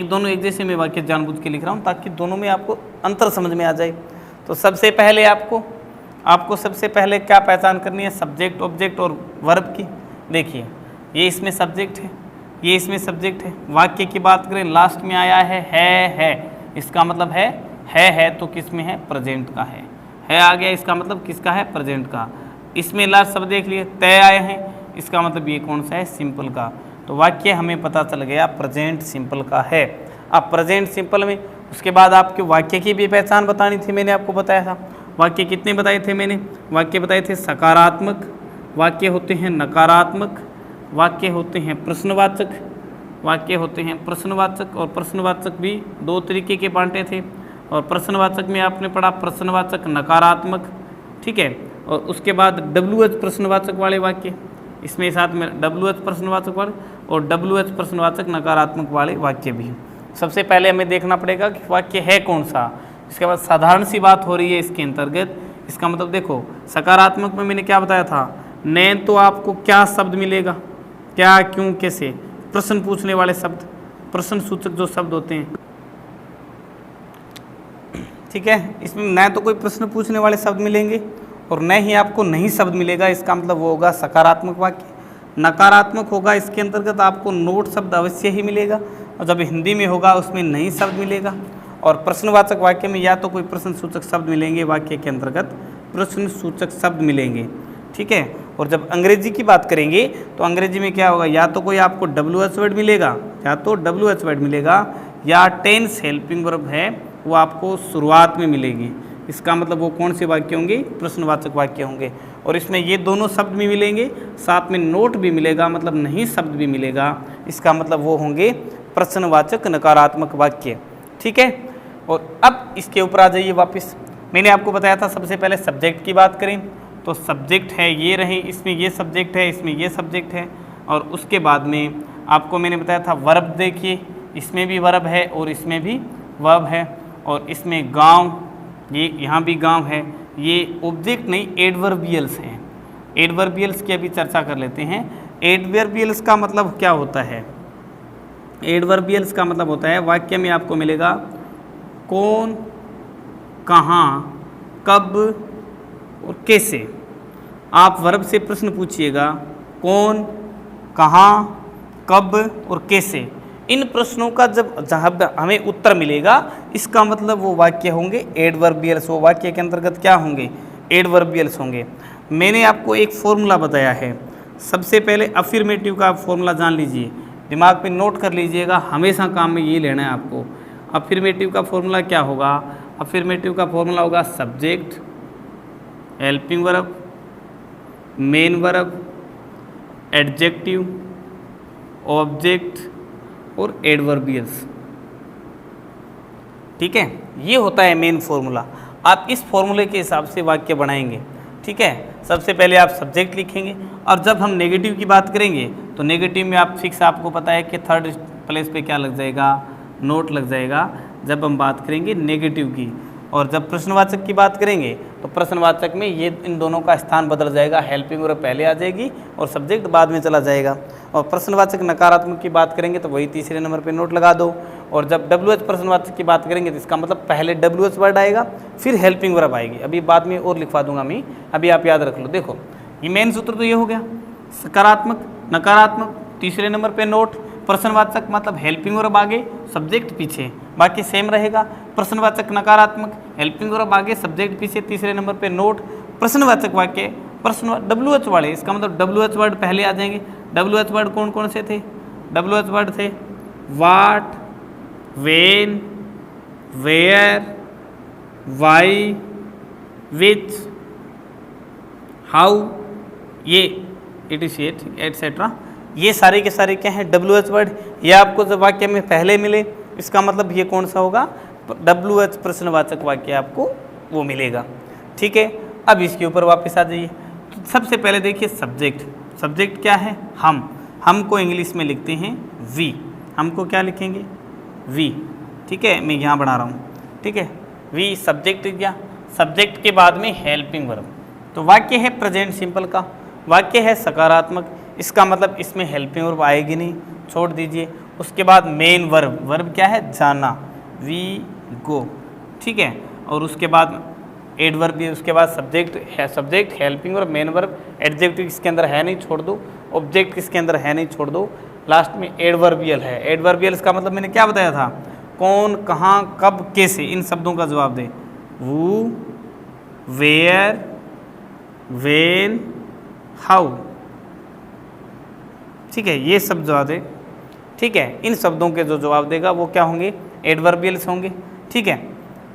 दोनों एक जैसे मैं वाक्य जानबूझ के लिख रहा हूँ ताकि दोनों में आपको अंतर समझ में आ जाए। तो सबसे पहले आपको सबसे पहले क्या पहचान करनी है, सब्जेक्ट ऑब्जेक्ट और वर्ब की। देखिए ये इसमें सब्जेक्ट है, ये इसमें सब्जेक्ट है। वाक्य की बात करें, लास्ट में आया है, इसका मतलब है तो किस में है, प्रेजेंट का है आ गया, इसका मतलब किसका है, प्रेजेंट का। इसमें लास्ट शब्द देख लिए, तय आए हैं, इसका मतलब ये कौन सा है, सिंपल का। तो वाक्य हमें पता चल गया प्रेजेंट सिंपल का है। अब प्रेजेंट सिंपल में उसके बाद आपके वाक्य की भी पहचान बतानी थी, मैंने आपको बताया था। वाक्य कितने बताए थे मैंने, वाक्य बताए थे सकारात्मक, वाक्य होते हैं नकारात्मक, वाक्य होते हैं प्रश्नवाचक, वाक्य होते हैं प्रश्नवाचक, और प्रश्नवाचक भी दो तरीके के बांटे थे। और प्रश्नवाचक में आपने पढ़ा प्रश्नवाचक नकारात्मक, ठीक है। और उसके बाद WH प्रश्नवाचक वाले वाक्य, इसमें साथ में WH प्रश्नवाचक वाले और WH प्रश्नवाचक नकारात्मक वाले वाक्य भी। सबसे पहले हमें देखना पड़ेगा कि वाक्य है कौन सा। इसके बाद साधारण सी बात हो रही है इसके अंतर्गत, इसका मतलब देखो सकारात्मक में मैंने क्या बताया था, ने तो आपको क्या शब्द मिलेगा, क्या क्यों कैसे, प्रश्न पूछने वाले शब्द, प्रश्न सूचक जो शब्द होते हैं, ठीक है। इसमें न तो कोई प्रश्न पूछने वाले शब्द मिलेंगे और न ही आपको नहीं शब्द मिलेगा, इसका मतलब वो होगा सकारात्मक वाक्य। नकारात्मक होगा, इसके अंतर्गत आपको नोट शब्द अवश्य ही मिलेगा, और जब हिंदी में होगा उसमें नहीं शब्द मिलेगा। और प्रश्नवाचक वाक्य में या तो कोई प्रश्न सूचक शब्द मिलेंगे, वाक्य के अंतर्गत प्रश्न सूचक शब्द मिलेंगे, ठीक है। और जब अंग्रेजी की बात करेंगे तो अंग्रेजी में क्या होगा, या तो कोई आपको WH वर्ड मिलेगा, या टेंस हेल्पिंग वर्ब है वो आपको शुरुआत में मिलेगी। इसका मतलब वो कौन से वाक्य होंगे, प्रश्नवाचक वाक्य होंगे। और इसमें ये दोनों शब्द भी मिलेंगे, साथ में नोट भी मिलेगा, मतलब नहीं शब्द भी मिलेगा, इसका मतलब वो होंगे प्रश्नवाचक नकारात्मक वाक्य, ठीक है। और अब इसके ऊपर आ जाइए वापस, मैंने आपको बताया था सबसे पहले सब्जेक्ट की बात करें तो सब्जेक्ट है ये रहे, इसमें ये सब्जेक्ट है, इसमें ये सब्जेक्ट है। और उसके बाद में आपको मैंने बताया था वर्ब, देखिए इसमें भी वर्ब है और इसमें भी वर्ब है। और इसमें गांव, ये यहाँ भी गांव है, ये ऑब्जेक्ट नहीं एडवर्बियल्स हैं। एडवर्बियल्स की अभी चर्चा कर लेते हैं। एडवर्बियल्स का मतलब क्या होता है, एडवर्बियल्स का मतलब होता है वाक्य में आपको मिलेगा कौन, कहाँ, कब और कैसे। आप वर्ब से प्रश्न पूछिएगा, कौन, कहाँ, कब और कैसे। इन प्रश्नों का जब हमें उत्तर मिलेगा, इसका मतलब वो वाक्य होंगे एडवर्बियल्स। वो वाक्य के अंतर्गत क्या होंगे, एडवर्बियल्स होंगे। मैंने आपको एक फॉर्मूला बताया है, सबसे पहले अफर्मेटिव का फॉर्मूला जान लीजिए, दिमाग पे नोट कर लीजिएगा, हमेशा काम में ये लेना है आपको। अफर्मेटिव का फॉर्मूला क्या होगा, अफर्मेटिव का फॉर्मूला होगा subject, helping verb, main verb, adjective, object और एडवर्बियल्स, ठीक है। ये होता है मेन फॉर्मूला। आप इस फॉर्मूले के हिसाब से वाक्य बनाएंगे। ठीक है। सबसे पहले आप सब्जेक्ट लिखेंगे, और जब हम नेगेटिव की बात करेंगे तो नेगेटिव में आप फिक्स, आपको पता है कि थर्ड प्लेस पे क्या लग जाएगा, नोट लग जाएगा जब हम बात करेंगे नेगेटिव की। और जब प्रश्नवाचक की बात करेंगे तो प्रश्नवाचक में ये इन दोनों का स्थान बदल जाएगा, हेल्पिंग वर्ब पहले आ जाएगी और सब्जेक्ट बाद में चला जाएगा। और प्रश्नवाचक नकारात्मक की बात करेंगे तो वही तीसरे नंबर पे नोट लगा दो। और जब WH प्रश्नवाचक की बात करेंगे तो इसका मतलब पहले WH वर्ड आएगा फिर हेल्पिंग वर्ब आएगी। अभी बाद में और लिखवा दूंगा मैं, अभी आप याद रख लो। देखो ये मेन सूत्र तो ये हो गया, सकारात्मक नकारात्मक तीसरे नंबर पे नोट, प्रश्नवाचक मतलब हेल्पिंग वर्ब आगे सब्जेक्ट पीछे, बाकी सेम रहेगा। प्रश्नवाचक नकारात्मक हेल्पिंग वर्ब आगे सब्जेक्ट पीछे तीसरे नंबर पे नोट। प्रश्नवाचक वाक्य प्रश्न WH वाले, इसका मतलब WH वर्ड पहले आ जाएंगे। WH वर्ड कौन कौन से थे? WH वर्ड थे what, when, where, why, which, how, ये एटसेट्रा, ये सारे के सारे क्या हैं WH वर्ड। ये आपको जब वाक्य में पहले मिले इसका मतलब ये कौन सा होगा, WH प्रश्नवाचक वाक्य आपको वो मिलेगा। ठीक है, अब इसके ऊपर वापस आ जाइए। तो सबसे पहले देखिए सब्जेक्ट, सब्जेक्ट क्या है, हम को इंग्लिश में लिखते हैं वी, हमको क्या लिखेंगे वी। ठीक है, मैं यहाँ बढ़ा रहा हूँ। ठीक है, वी सब्जेक्ट क्या, सब्जेक्ट के बाद में हेल्पिंग वर्ब। तो वाक्य है प्रेजेंट सिंपल का, वाक्य है सकारात्मक, इसका मतलब इसमें हेल्पिंग वर्ब आएगी नहीं, छोड़ दीजिए। उसके बाद मेन वर्ब, वर्ब क्या है जाना, वी गो। ठीक है, और उसके बाद एडवर्ब भी, उसके बाद सब्जेक्ट है, subject helping verb main verb, adjective इसके अंदर है नहीं छोड़ दो, ऑब्जेक्ट किसके अंदर है नहीं छोड़ दो, लास्ट में एडवर्बियल है। एडवर्बियल इसका मतलब मैंने क्या बताया था, कौन कहाँ कब कैसे, इन शब्दों का जवाब दे। वो, वेयर, वेन, हाउ। ठीक है, ये सब जवाब दे। ठीक है, इन शब्दों के जो जवाब देगा वो क्या होंगे, एडवर्बियल्स होंगे। ठीक है,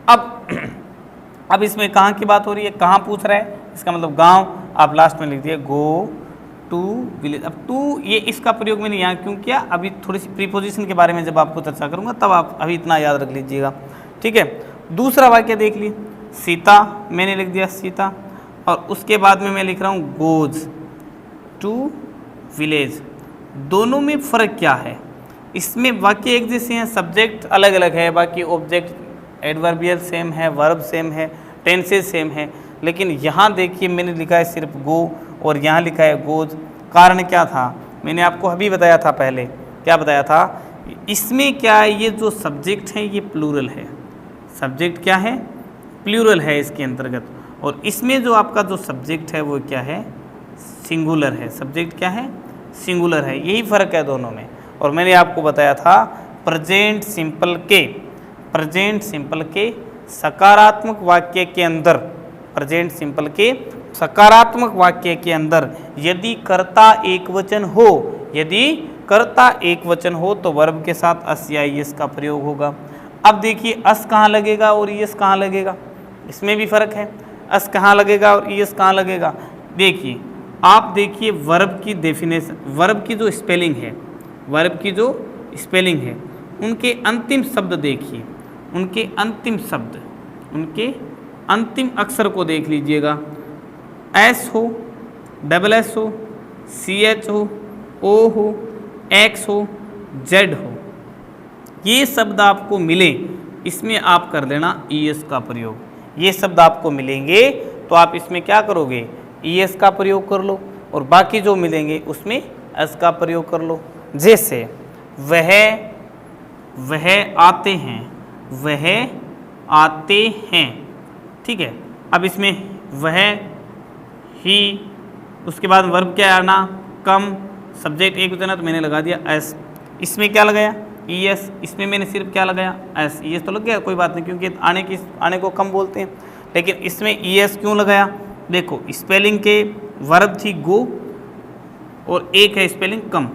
अब इसमें कहाँ की बात हो रही है, कहाँ पूछ रहा है, इसका मतलब गांव, आप लास्ट में लिख दिए गो टू विलेज। अब टू ये इसका प्रयोग मैंने यहाँ क्यों किया, अभी थोड़ी सी प्रीपोजिशन के बारे में जब आपको चर्चा करूँगा तब आप अभी इतना याद रख लीजिएगा। ठीक है, दूसरा वाक्य देख लिए, सीता मैंने लिख दिया सीता, और उसके बाद में मैं लिख रहा हूँ गोज टू विलेज। दोनों में फ़र्क क्या है, इसमें वाक्य एक जैसे हैं, सब्जेक्ट अलग अलग है, बाकी ऑब्जेक्ट एडवर्बियल सेम है, वर्ब सेम है, टेंसेज सेम है। लेकिन यहाँ देखिए मैंने लिखा है सिर्फ गो और यहाँ लिखा है गोज। कारण क्या था, मैंने आपको अभी बताया था, पहले क्या बताया था, इसमें क्या है, ये जो सब्जेक्ट है ये प्लूरल है, सब्जेक्ट क्या है प्लूरल है इसके अंतर्गत, और इसमें जो आपका जो सब्जेक्ट है वो क्या है सिंगुलर है, सब्जेक्ट क्या है सिंगुलर है, यही फ़र्क है दोनों में। और मैंने आपको बताया था प्रेजेंट सिंपल के सकारात्मक वाक्य के अंदर, प्रेजेंट सिंपल के सकारात्मक वाक्य के अंदर यदि कर्ता एक वचन हो, यदि कर्ता एक वचन हो तो वर्ब के साथ अस या ईएस का प्रयोग होगा। अब देखिए अस कहाँ लगेगा और ईएस कहाँ लगेगा, इसमें भी फर्क है, अस कहाँ लगेगा और ईएस कहाँ लगेगा। देखिए आप देखिए वर्ब की डेफिनेशन, वर्ब की जो स्पेलिंग है, वर्ब की जो स्पेलिंग है, उनके अंतिम शब्द देखिए, उनके अंतिम शब्द, उनके अंतिम अक्षर को देख लीजिएगा, एस हो, डबल एस हो, सी एच हो, ओ हो, एक्स हो, जेड हो, ये शब्द आपको मिले, इसमें आप कर देना ईएस का प्रयोग। ये शब्द आपको मिलेंगे तो आप इसमें क्या करोगे, ईएस का प्रयोग कर लो, और बाकी जो मिलेंगे उसमें एस का प्रयोग कर लो। जैसे वह आते हैं, वह आते हैं। ठीक है, अब इसमें वह, ही, उसके बाद वर्ब क्या आना, कम, सब्जेक्ट एक वचन है तो मैंने लगा दिया एस, इसमें क्या लगाया ईएस, इसमें मैंने सिर्फ क्या लगाया एस, ईएस तो लग गया कोई बात नहीं क्योंकि आने को कम बोलते हैं, लेकिन इसमें ईएस क्यों लगाया, देखो स्पेलिंग के वर्ब थी गो और एक है स्पेलिंग कम,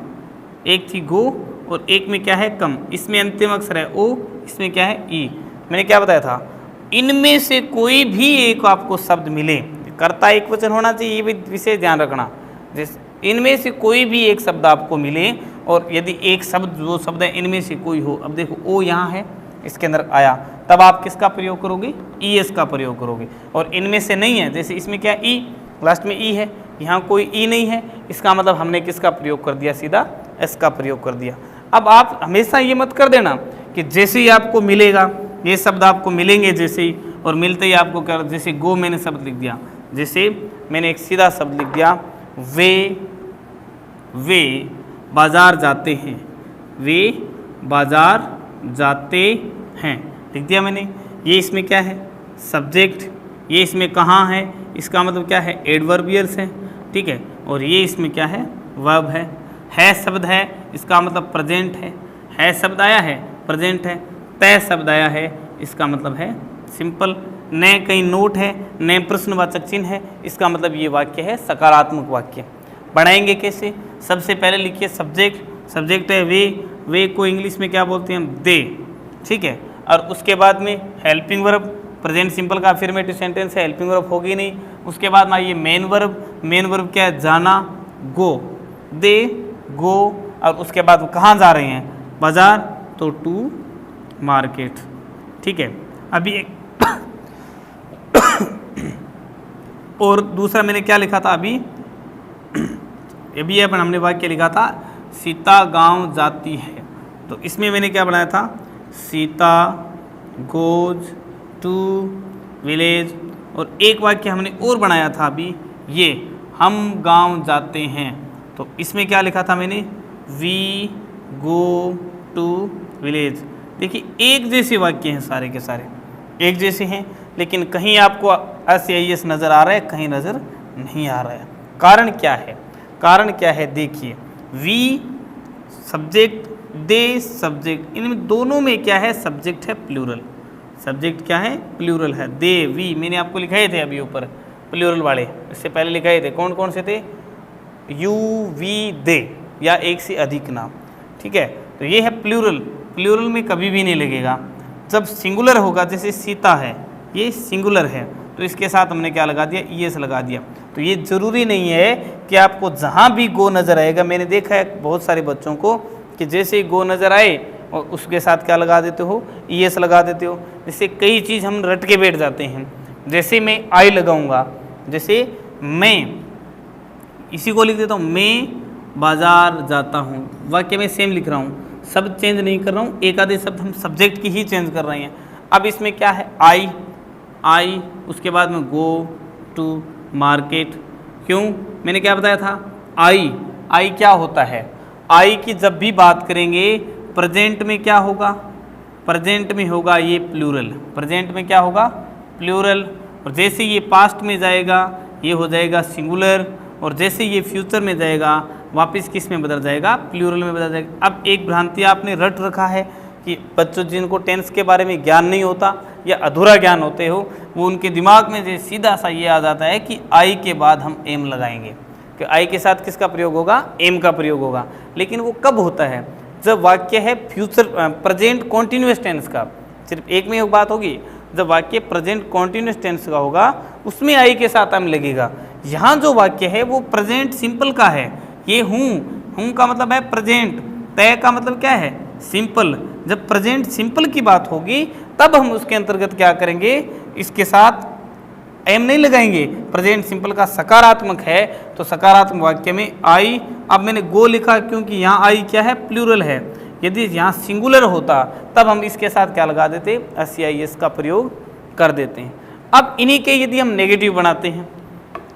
एक थी गो और एक में क्या है कम, इसमें अंतिम अक्षर है ओ, इसमें क्या है ई। मैंने क्या बताया था, इनमें से कोई भी एक आपको शब्द मिले, कर्ता एक वचन होना चाहिए, ये भी विशेष ध्यान रखना, जैसे इनमें से कोई भी एक शब्द आपको मिले और यदि एक शब्द जो शब्द है इनमें से कोई हो, अब देखो ओ यहाँ है इसके अंदर आया, तब आप किसका प्रयोग करोगे, ईएस का प्रयोग करोगे, और इनमें से नहीं है जैसे इसमें क्या ई, लास्ट में ई है, यहाँ कोई ई नहीं है, इसका मतलब हमने किसका प्रयोग कर दिया, सीधा एस का प्रयोग कर दिया। अब आप हमेशा ये मत कर देना कि जैसे ही आपको मिलेगा, ये शब्द आपको मिलेंगे जैसे ही, और मिलते ही आपको क्या, जैसे गो मैंने शब्द लिख दिया, जैसे मैंने एक सीधा शब्द लिख दिया, वे बाजार जाते हैं, वे बाजार जाते हैं, लिख दिया मैंने। ये इसमें क्या है, सब्जेक्ट, ये इसमें कहाँ है, इसका मतलब क्या है, एडवर्बियल्स है, ठीक है। और ये इसमें क्या है, वर्ब है शब्द है, इसका मतलब प्रेजेंट है शब्द आया है, प्रेजेंट है, तय शब्द आया है, इसका मतलब है सिंपल, न कहीं नोट है, न प्रश्नवाचक चिन्ह है, इसका मतलब ये वाक्य है सकारात्मक वाक्य। बढ़ाएंगे कैसे, सबसे पहले लिखिए सब्जेक्ट है वे को इंग्लिश में क्या बोलते हैं हम, दे, ठीक है। और उसके बाद में हेल्पिंग वर्ब, प्रेजेंट सिंपल का अफर्मेटिव सेंटेंस है, हेल्पिंग वर्ब होगी नहीं। उसके बाद में आइए मेन वर्ब क्या है, जाना, गो, दे गो, और उसके बाद वो कहाँ जा रहे हैं, बाजार, तो टू मार्केट, ठीक है। अभी एक और दूसरा मैंने क्या लिखा था अभी अपन हमने वाक्य लिखा था, सीता गांव जाती है, तो इसमें मैंने क्या बनाया था, सीता गोज टू विलेज। और एक वाक्य हमने और बनाया था अभी, ये हम गांव जाते हैं, तो इसमें क्या लिखा था मैंने, वी गो टू विलेज। देखिए एक जैसे वाक्य हैं, सारे के सारे एक जैसे हैं, लेकिन कहीं आपको एस या एस नज़र आ रहा है, कहीं नज़र नहीं आ रहा है। कारण क्या है, देखिए वी सब्जेक्ट, दे सब्जेक्ट, इनमें दोनों में क्या है, सब्जेक्ट है प्लूरल, सब्जेक्ट क्या है, प्लूरल है। दे वी मैंने आपको लिखाए थे अभी ऊपर प्लूरल वाले, इससे पहले लिखाए थे, कौन कौन से थे, यू वी दे, या एक से अधिक नाम, ठीक है। तो ये है प्लूरल में कभी भी नहीं लगेगा। जब सिंगुलर होगा, जैसे सीता है, ये सिंगुलर है, तो इसके साथ हमने क्या लगा दिया, ईएस लगा दिया। तो ये ज़रूरी नहीं है कि आपको जहाँ भी गो नज़र आएगा, मैंने देखा है बहुत सारे बच्चों को कि जैसे ही गो नज़र आए और उसके साथ क्या लगा देते हो, ईएस लगा देते हो। जैसे कई चीज़ हम रट के बैठ जाते हैं, जैसे मैं आई लगाऊंगा, जैसे मैं इसी को लिख देता हूँ, मैं बाजार जाता हूँ, वाक्य में सेम लिख रहा हूँ, शब्द चेंज नहीं कर रहा हूँ, एक आधे शब्द हम सब्जेक्ट की ही चेंज कर रहे हैं। अब इसमें क्या है, आई, उसके बाद में गो टू मार्केट। क्यों, मैंने क्या बताया था, आई क्या होता है, आई की जब भी बात करेंगे प्रेजेंट में क्या होगा, प्रेजेंट में होगा ये प्लूरल, प्रेजेंट में क्या होगा, प्लूरल। और जैसे ये पास्ट में जाएगा ये हो जाएगा सिंगुलर, और जैसे ये फ्यूचर में जाएगा वापस किस में बदल जाएगा, प्लूरल में बदल जाएगा। अब एक भ्रांति आपने रट रखा है कि बच्चों जिनको टेंस के बारे में ज्ञान नहीं होता या अधूरा ज्ञान होते हो, वो उनके दिमाग में जो सीधा सा ये आ जाता है कि आई के बाद हम एम लगाएंगे, कि आई के साथ किसका प्रयोग होगा, एम का प्रयोग होगा। लेकिन वो कब होता है, जब वाक्य है फ्यूचर प्रेजेंट कॉन्टिन्यूस टेंस का, सिर्फ एक में एक बात होगी, जब वाक्य प्रेजेंट कॉन्टिन्यूस टेंस का होगा उसमें आई के साथ एम लगेगा। यहाँ जो वाक्य है वो प्रेजेंट सिंपल का है, ये हूँ का मतलब है प्रेजेंट, तय का मतलब क्या है, सिंपल। जब प्रेजेंट सिंपल की बात होगी तब हम उसके अंतर्गत क्या करेंगे, इसके साथ एम नहीं लगाएंगे। प्रेजेंट सिंपल का सकारात्मक है तो सकारात्मक वाक्य में आई, अब मैंने गो लिखा क्योंकि यहाँ आई क्या है, प्लूरल है। यदि यहाँ सिंगुलर होता तब हम इसके साथ क्या लगा देते, एस का प्रयोग कर देते हैं। अब इन्हीं के यदि हम नेगेटिव बनाते हैं,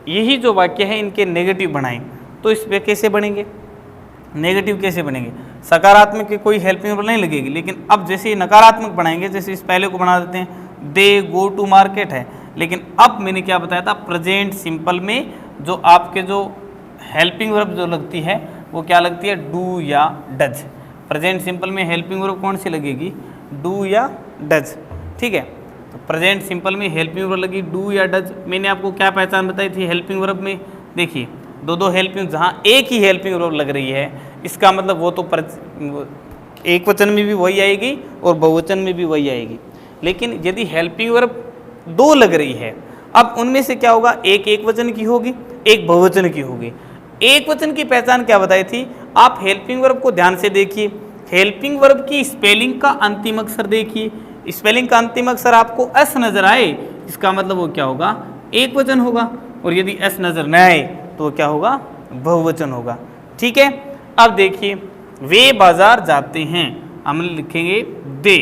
यही जो वाक्य है इनके नेगेटिव बनाएं तो इस पे कैसे बनेंगे, नेगेटिव कैसे बनेंगे, सकारात्मक की कोई हेल्पिंग वर्ब नहीं लगेगी। लेकिन अब जैसे नकारात्मक बनाएंगे, जैसे इस पहले को बना देते हैं दे गो टू मार्केट है, लेकिन अब मैंने क्या बताया था, प्रेजेंट सिंपल में जो आपके जो हेल्पिंग वर्ब जो लगती है वो क्या लगती है, डू या डज। प्रेजेंट सिंपल में हेल्पिंग वर्ब कौन सी लगेगी, डू या डज, ठीक है। तो प्रेजेंट सिंपल में हेल्पिंग वर्ब लगी डू या डज। मैंने आपको क्या पहचान बताई थी हेल्पिंग वर्ब में, देखिए दो हेल्पिंग, जहाँ एक ही हेल्पिंग वर्ब लग रही है इसका मतलब वो तो एक वचन में भी वही आएगी और बहुवचन में भी वही आएगी। लेकिन यदि हेल्पिंग वर्ब दो लग रही है, अब उनमें से क्या होगा, एक वचन की होगी, एक बहुवचन की होगी। एक वचन की पहचान क्या बताई थी, आप हेल्पिंग वर्ब को ध्यान से देखिए, हेल्पिंग वर्ब की स्पेलिंग का अंतिम अक्षर देखिए, स्पेलिंग का अंतिम अक्षर आपको एस नजर आए, इसका मतलब वो क्या होगा, एक वचन होगा। और यदि एस नज़र न आए तो क्या होगा, बहुवचन होगा। ठीक है, अब देखिए वे बाजार जाते हैं, हम लिखेंगे दे।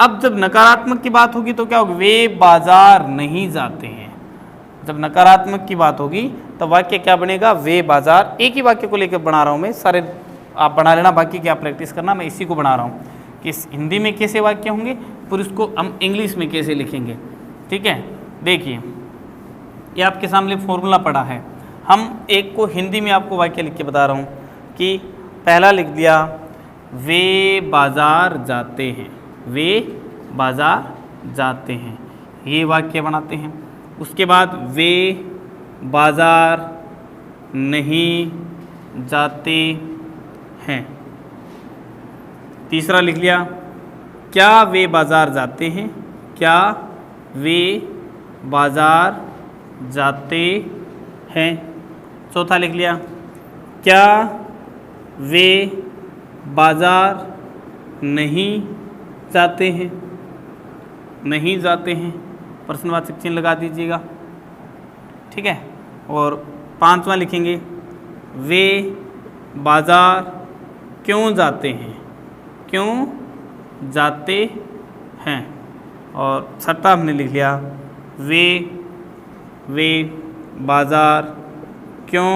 अब जब नकारात्मक की बात होगी तो क्या होगा, वे बाजार नहीं जाते हैं। जब नकारात्मक की बात होगी तो वाक्य क्या बनेगा, वे बाजार। एक ही वाक्य को लेकर बना रहा हूँ मैं, सारे आप बना लेना, बाकी क्या प्रैक्टिस करना, मैं इसी को बना रहा हूँ कि हिंदी में कैसे वाक्य होंगे फिर उसको हम इंग्लिश में कैसे लिखेंगे। ठीक है, देखिए ये आपके सामने फॉर्मूला पड़ा है। हम एक को हिंदी में आपको वाक्य लिख के बता रहा हूँ कि पहला लिख दिया वे बाजार जाते हैं, वे बाजार जाते हैं, ये वाक्य बनाते हैं। उसके बाद वे बाजार नहीं जाते हैं। तीसरा लिख लिया क्या वे बाजार जाते हैं, क्या वे बाजार जाते हैं। चौथा लिख लिया क्या वे बाजार नहीं जाते हैं, नहीं जाते हैं, प्रश्नवाचक चिन्ह लगा दीजिएगा। ठीक है, और पांचवा लिखेंगे वे बाजार क्यों जाते हैं, क्यों जाते हैं। और छठा हमने लिख लिया वे बाजार क्यों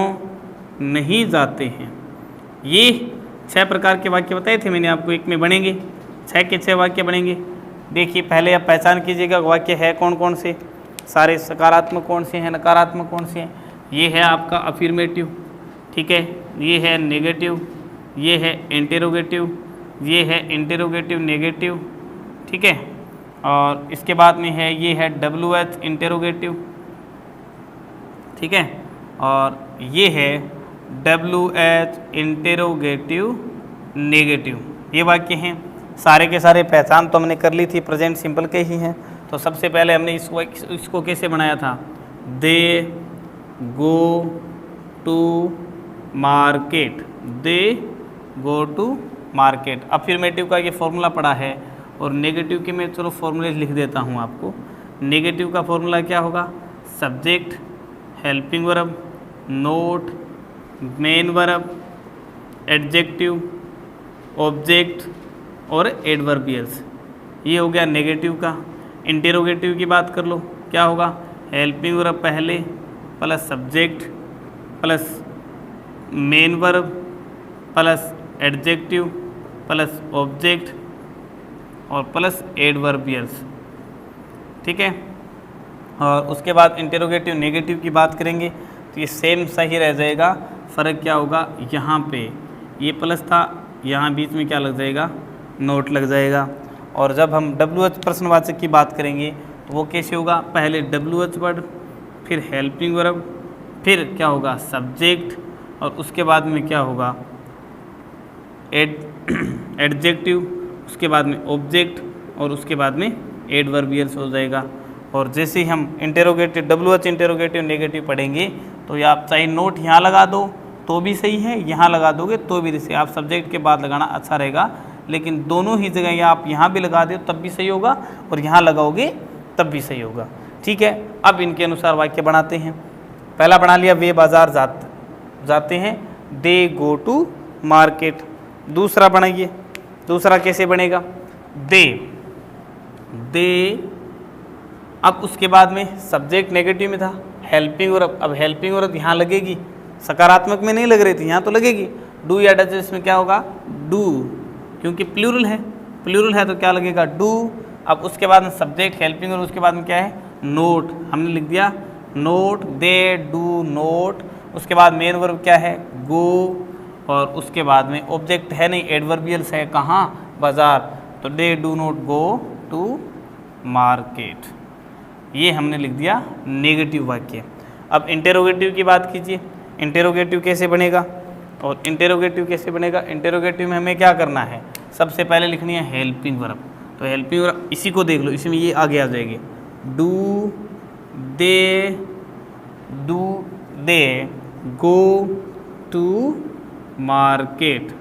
नहीं जाते हैं। ये 6 प्रकार के वाक्य बताए थे मैंने आपको, एक में बनेंगे 6 के 6 वाक्य बनेंगे। देखिए पहले आप पहचान कीजिएगा वाक्य है कौन कौन से, सारे सकारात्मक कौन से हैं, नकारात्मक कौन से हैं। ये है आपका अफर्मेटिव, ठीक है, ये है नेगेटिव, ये है इंटेरोगेटिव, ये है इंटेरोगेटिव नेगेटिव। ठीक है, और इसके बाद में है ये है WH इंटेरोगेटिव। ठीक है, और ये है WH इंटेरोगेटिव नेगेटिव। ये वाक्य हैं, सारे के सारे पहचान तो हमने कर ली थी, प्रेजेंट सिंपल के ही हैं। तो सबसे पहले हमने इसको कैसे बनाया था, they go to market, they go to market. Affirmative का ये फॉर्मूला पड़ा है, और नेगेटिव के मैं चलो फॉर्मूले लिख देता हूँ आपको। नेगेटिव का फॉर्मूला क्या होगा, subject, helping verb, note, main verb, adjective, object और एडवर्बियल्स। ये हो गया नेगेटिव का। इंटेरोगेटिव की बात कर लो, क्या होगा, हेल्पिंग वर्ब पहले plus subject plus main verb plus adjective plus object और प्लस एडवर्बियल्स। ठीक है, और उसके बाद इंटेरोगेटिव नेगेटिव की बात करेंगे तो ये सेम सही रह जाएगा। फ़र्क क्या होगा, यहाँ पे ये प्लस था, यहाँ बीच में क्या लग जाएगा, नोट लग जाएगा। और जब हम WH प्रश्नवाचक की बात करेंगे तो वो कैसे होगा, पहले WH वर्ड, फिर हेल्पिंग वर्ब, फिर क्या होगा सब्जेक्ट, और उसके बाद में क्या होगा एडजेक्टिव, उसके बाद में ऑब्जेक्ट और उसके बाद में एडवर्बियल्स हो जाएगा। और जैसे ही हम इंटेरोगेटिव WH इंटेरोगेटिव नेगेटिव पढ़ेंगे तो ये आप चाहे नोट यहाँ लगा दो तो भी सही है, यहाँ लगा दोगे तो भी जैसे आप सब्जेक्ट के बाद लगाना अच्छा रहेगा, लेकिन दोनों ही जगह आप यहाँ भी लगा दो तब भी सही होगा और यहाँ लगाओगे तब भी सही होगा। ठीक है, अब इनके अनुसार वाक्य बनाते हैं। पहला बना लिया वे बाजार जाते हैं, दे गो टू मार्केट। दूसरा बनाइए, दूसरा कैसे बनेगा, दे अब उसके बाद में सब्जेक्ट नेगेटिव में था, हेल्पिंग वर्ब, अब हेल्पिंग वर्ब यहाँ लगेगी, सकारात्मक में नहीं लग रही थी, यहाँ तो लगेगी। डू या डज इसमें क्या होगा, डू, क्योंकि प्लूरल है तो क्या लगेगा, डू। अब उसके बाद में सब्जेक्ट हेल्पिंग वर्ब, उसके बाद में क्या है, नोट, हमने लिख दिया नोट, दे डू नोट। उसके बाद मेन वर्ब क्या है, गो, और उसके बाद में ऑब्जेक्ट है नहीं, एडवर्बियल्स है कहाँ, बाजार, तो they do not go to market. ये हमने लिख दिया नेगेटिव वाक्य। अब इंटेरोगेटिव की बात कीजिए, इंटेरोगेटिव कैसे बनेगा, और इंटेरोगेटिव कैसे बनेगा, इंटेरोगेटिव में हमें क्या करना है, सबसे पहले लिखनी है हेल्पिंग वर्ब। तो हेल्पिंग वर्ब इसी को देख लो, इसमें ये आगे आ जाएगी, do they go to market,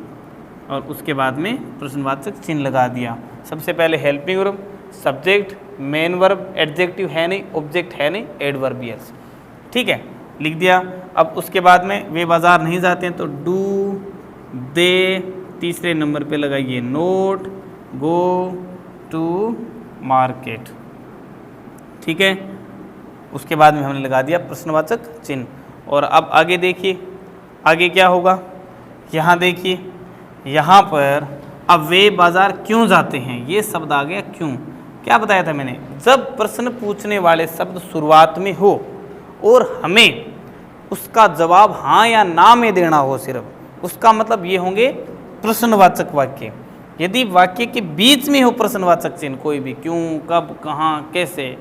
और उसके बाद में प्रश्नवाचक चिन्ह लगा दिया। सबसे पहले helping verb, subject, main verb, adjective है नहीं, ऑब्जेक्ट है नहीं, एडवर्बियल्स। ठीक है, लिख दिया। अब उसके बाद में वे बाज़ार नहीं जाते हैं तो डू दे तीसरे नंबर पे लगाइए नोट गो टू मार्केट, ठीक है। उसके बाद में हमने लगा दिया प्रश्नवाचक चिन्ह। और अब आगे देखिए, आगे क्या होगा, यहाँ देखिए, यहाँ पर अब वे बाज़ार क्यों जाते हैं, ये शब्द आ गया क्यों। क्या बताया था मैंने, जब प्रश्न पूछने वाले शब्द शुरुआत में हो और हमें उसका जवाब हाँ या ना में देना हो सिर्फ, उसका मतलब ये होंगे प्रश्नवाचक वाक्य। यदि वाक्य के बीच में हो प्रश्नवाचक चिन्ह कोई भी, क्यों, कब, कहाँ, कैसे,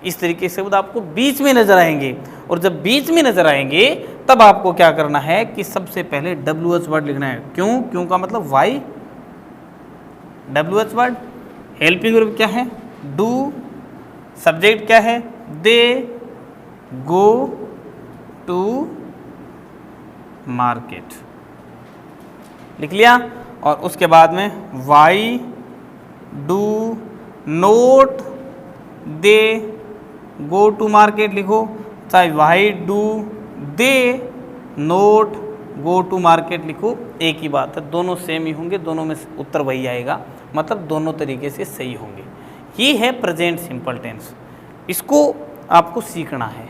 इस तरीके से शब्द आपको बीच में नजर आएंगे। और जब बीच में नजर आएंगे तब आपको क्या करना है कि सबसे पहले WH वर्ड लिखना है। क्यों, क्यों का मतलब why, WH word, helping verb क्या है डू, सब्जेक्ट क्या है दे, गो टू मार्केट, लिख लिया। और उसके बाद में why do not they go to market लिखो, चाहे why do they not go to market लिखो, एक ही बात है, दोनों सेम ही होंगे, दोनों में उत्तर वही आएगा, मतलब दोनों तरीके से सही होंगे। ये है प्रेजेंट सिंपल टेंस, इसको आपको सीखना है।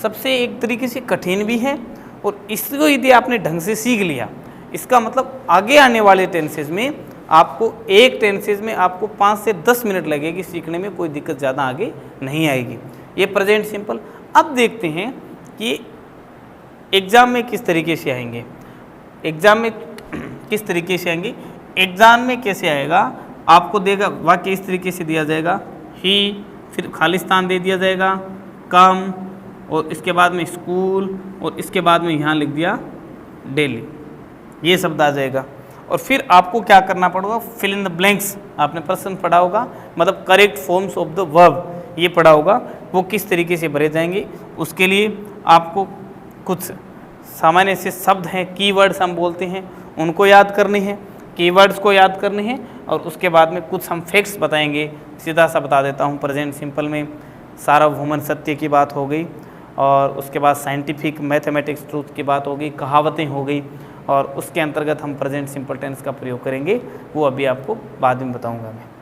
सबसे एक तरीके से कठिन भी है, और इसको यदि आपने ढंग से सीख लिया, इसका मतलब आगे आने वाले टेंसेज में आपको एक टेंसेज में आपको 5 से 10 मिनट लगेगी सीखने में, कोई दिक्कत ज़्यादा आगे नहीं आएगी। ये प्रेजेंट सिंपल। अब देखते हैं कि एग्ज़ाम में किस तरीके से आएंगे, एग्ज़ाम में किस तरीके से आएंगे। एग्ज़ाम में कैसे आएगा, आपको देगा वाक्य इस तरीके से दिया जाएगा, ही, फिर खालिस्तान दे दिया जाएगा, कम, और इसके बाद में स्कूल, और इसके बाद में यहाँ लिख दिया डेली, ये शब्द आ जाएगा। और फिर आपको क्या करना पड़ेगा, फिल इन द ब्लैंक्स, आपने प्रश्न पढ़ा होगा, मतलब correct forms of the verb ये पढ़ा होगा, वो किस तरीके से भरे जाएंगे। उसके लिए आपको कुछ सामान्य से शब्द हैं, कीवर्ड्स हम बोलते हैं, उनको याद करने हैं, कीवर्ड्स को याद करने हैं। और उसके बाद में कुछ हम फैक्ट्स बताएंगे, सीधा सा बता देता हूँ। प्रेजेंट सिंपल में सार्वभौम सत्य की बात हो गई, और उसके बाद साइंटिफिक मैथमेटिक्स ट्रूथ की बात हो गई, कहावतें हो गई, और उसके अंतर्गत हम प्रेजेंट सिंपल टेंस का प्रयोग करेंगे, वो अभी आपको बाद में बताऊँगा मैं।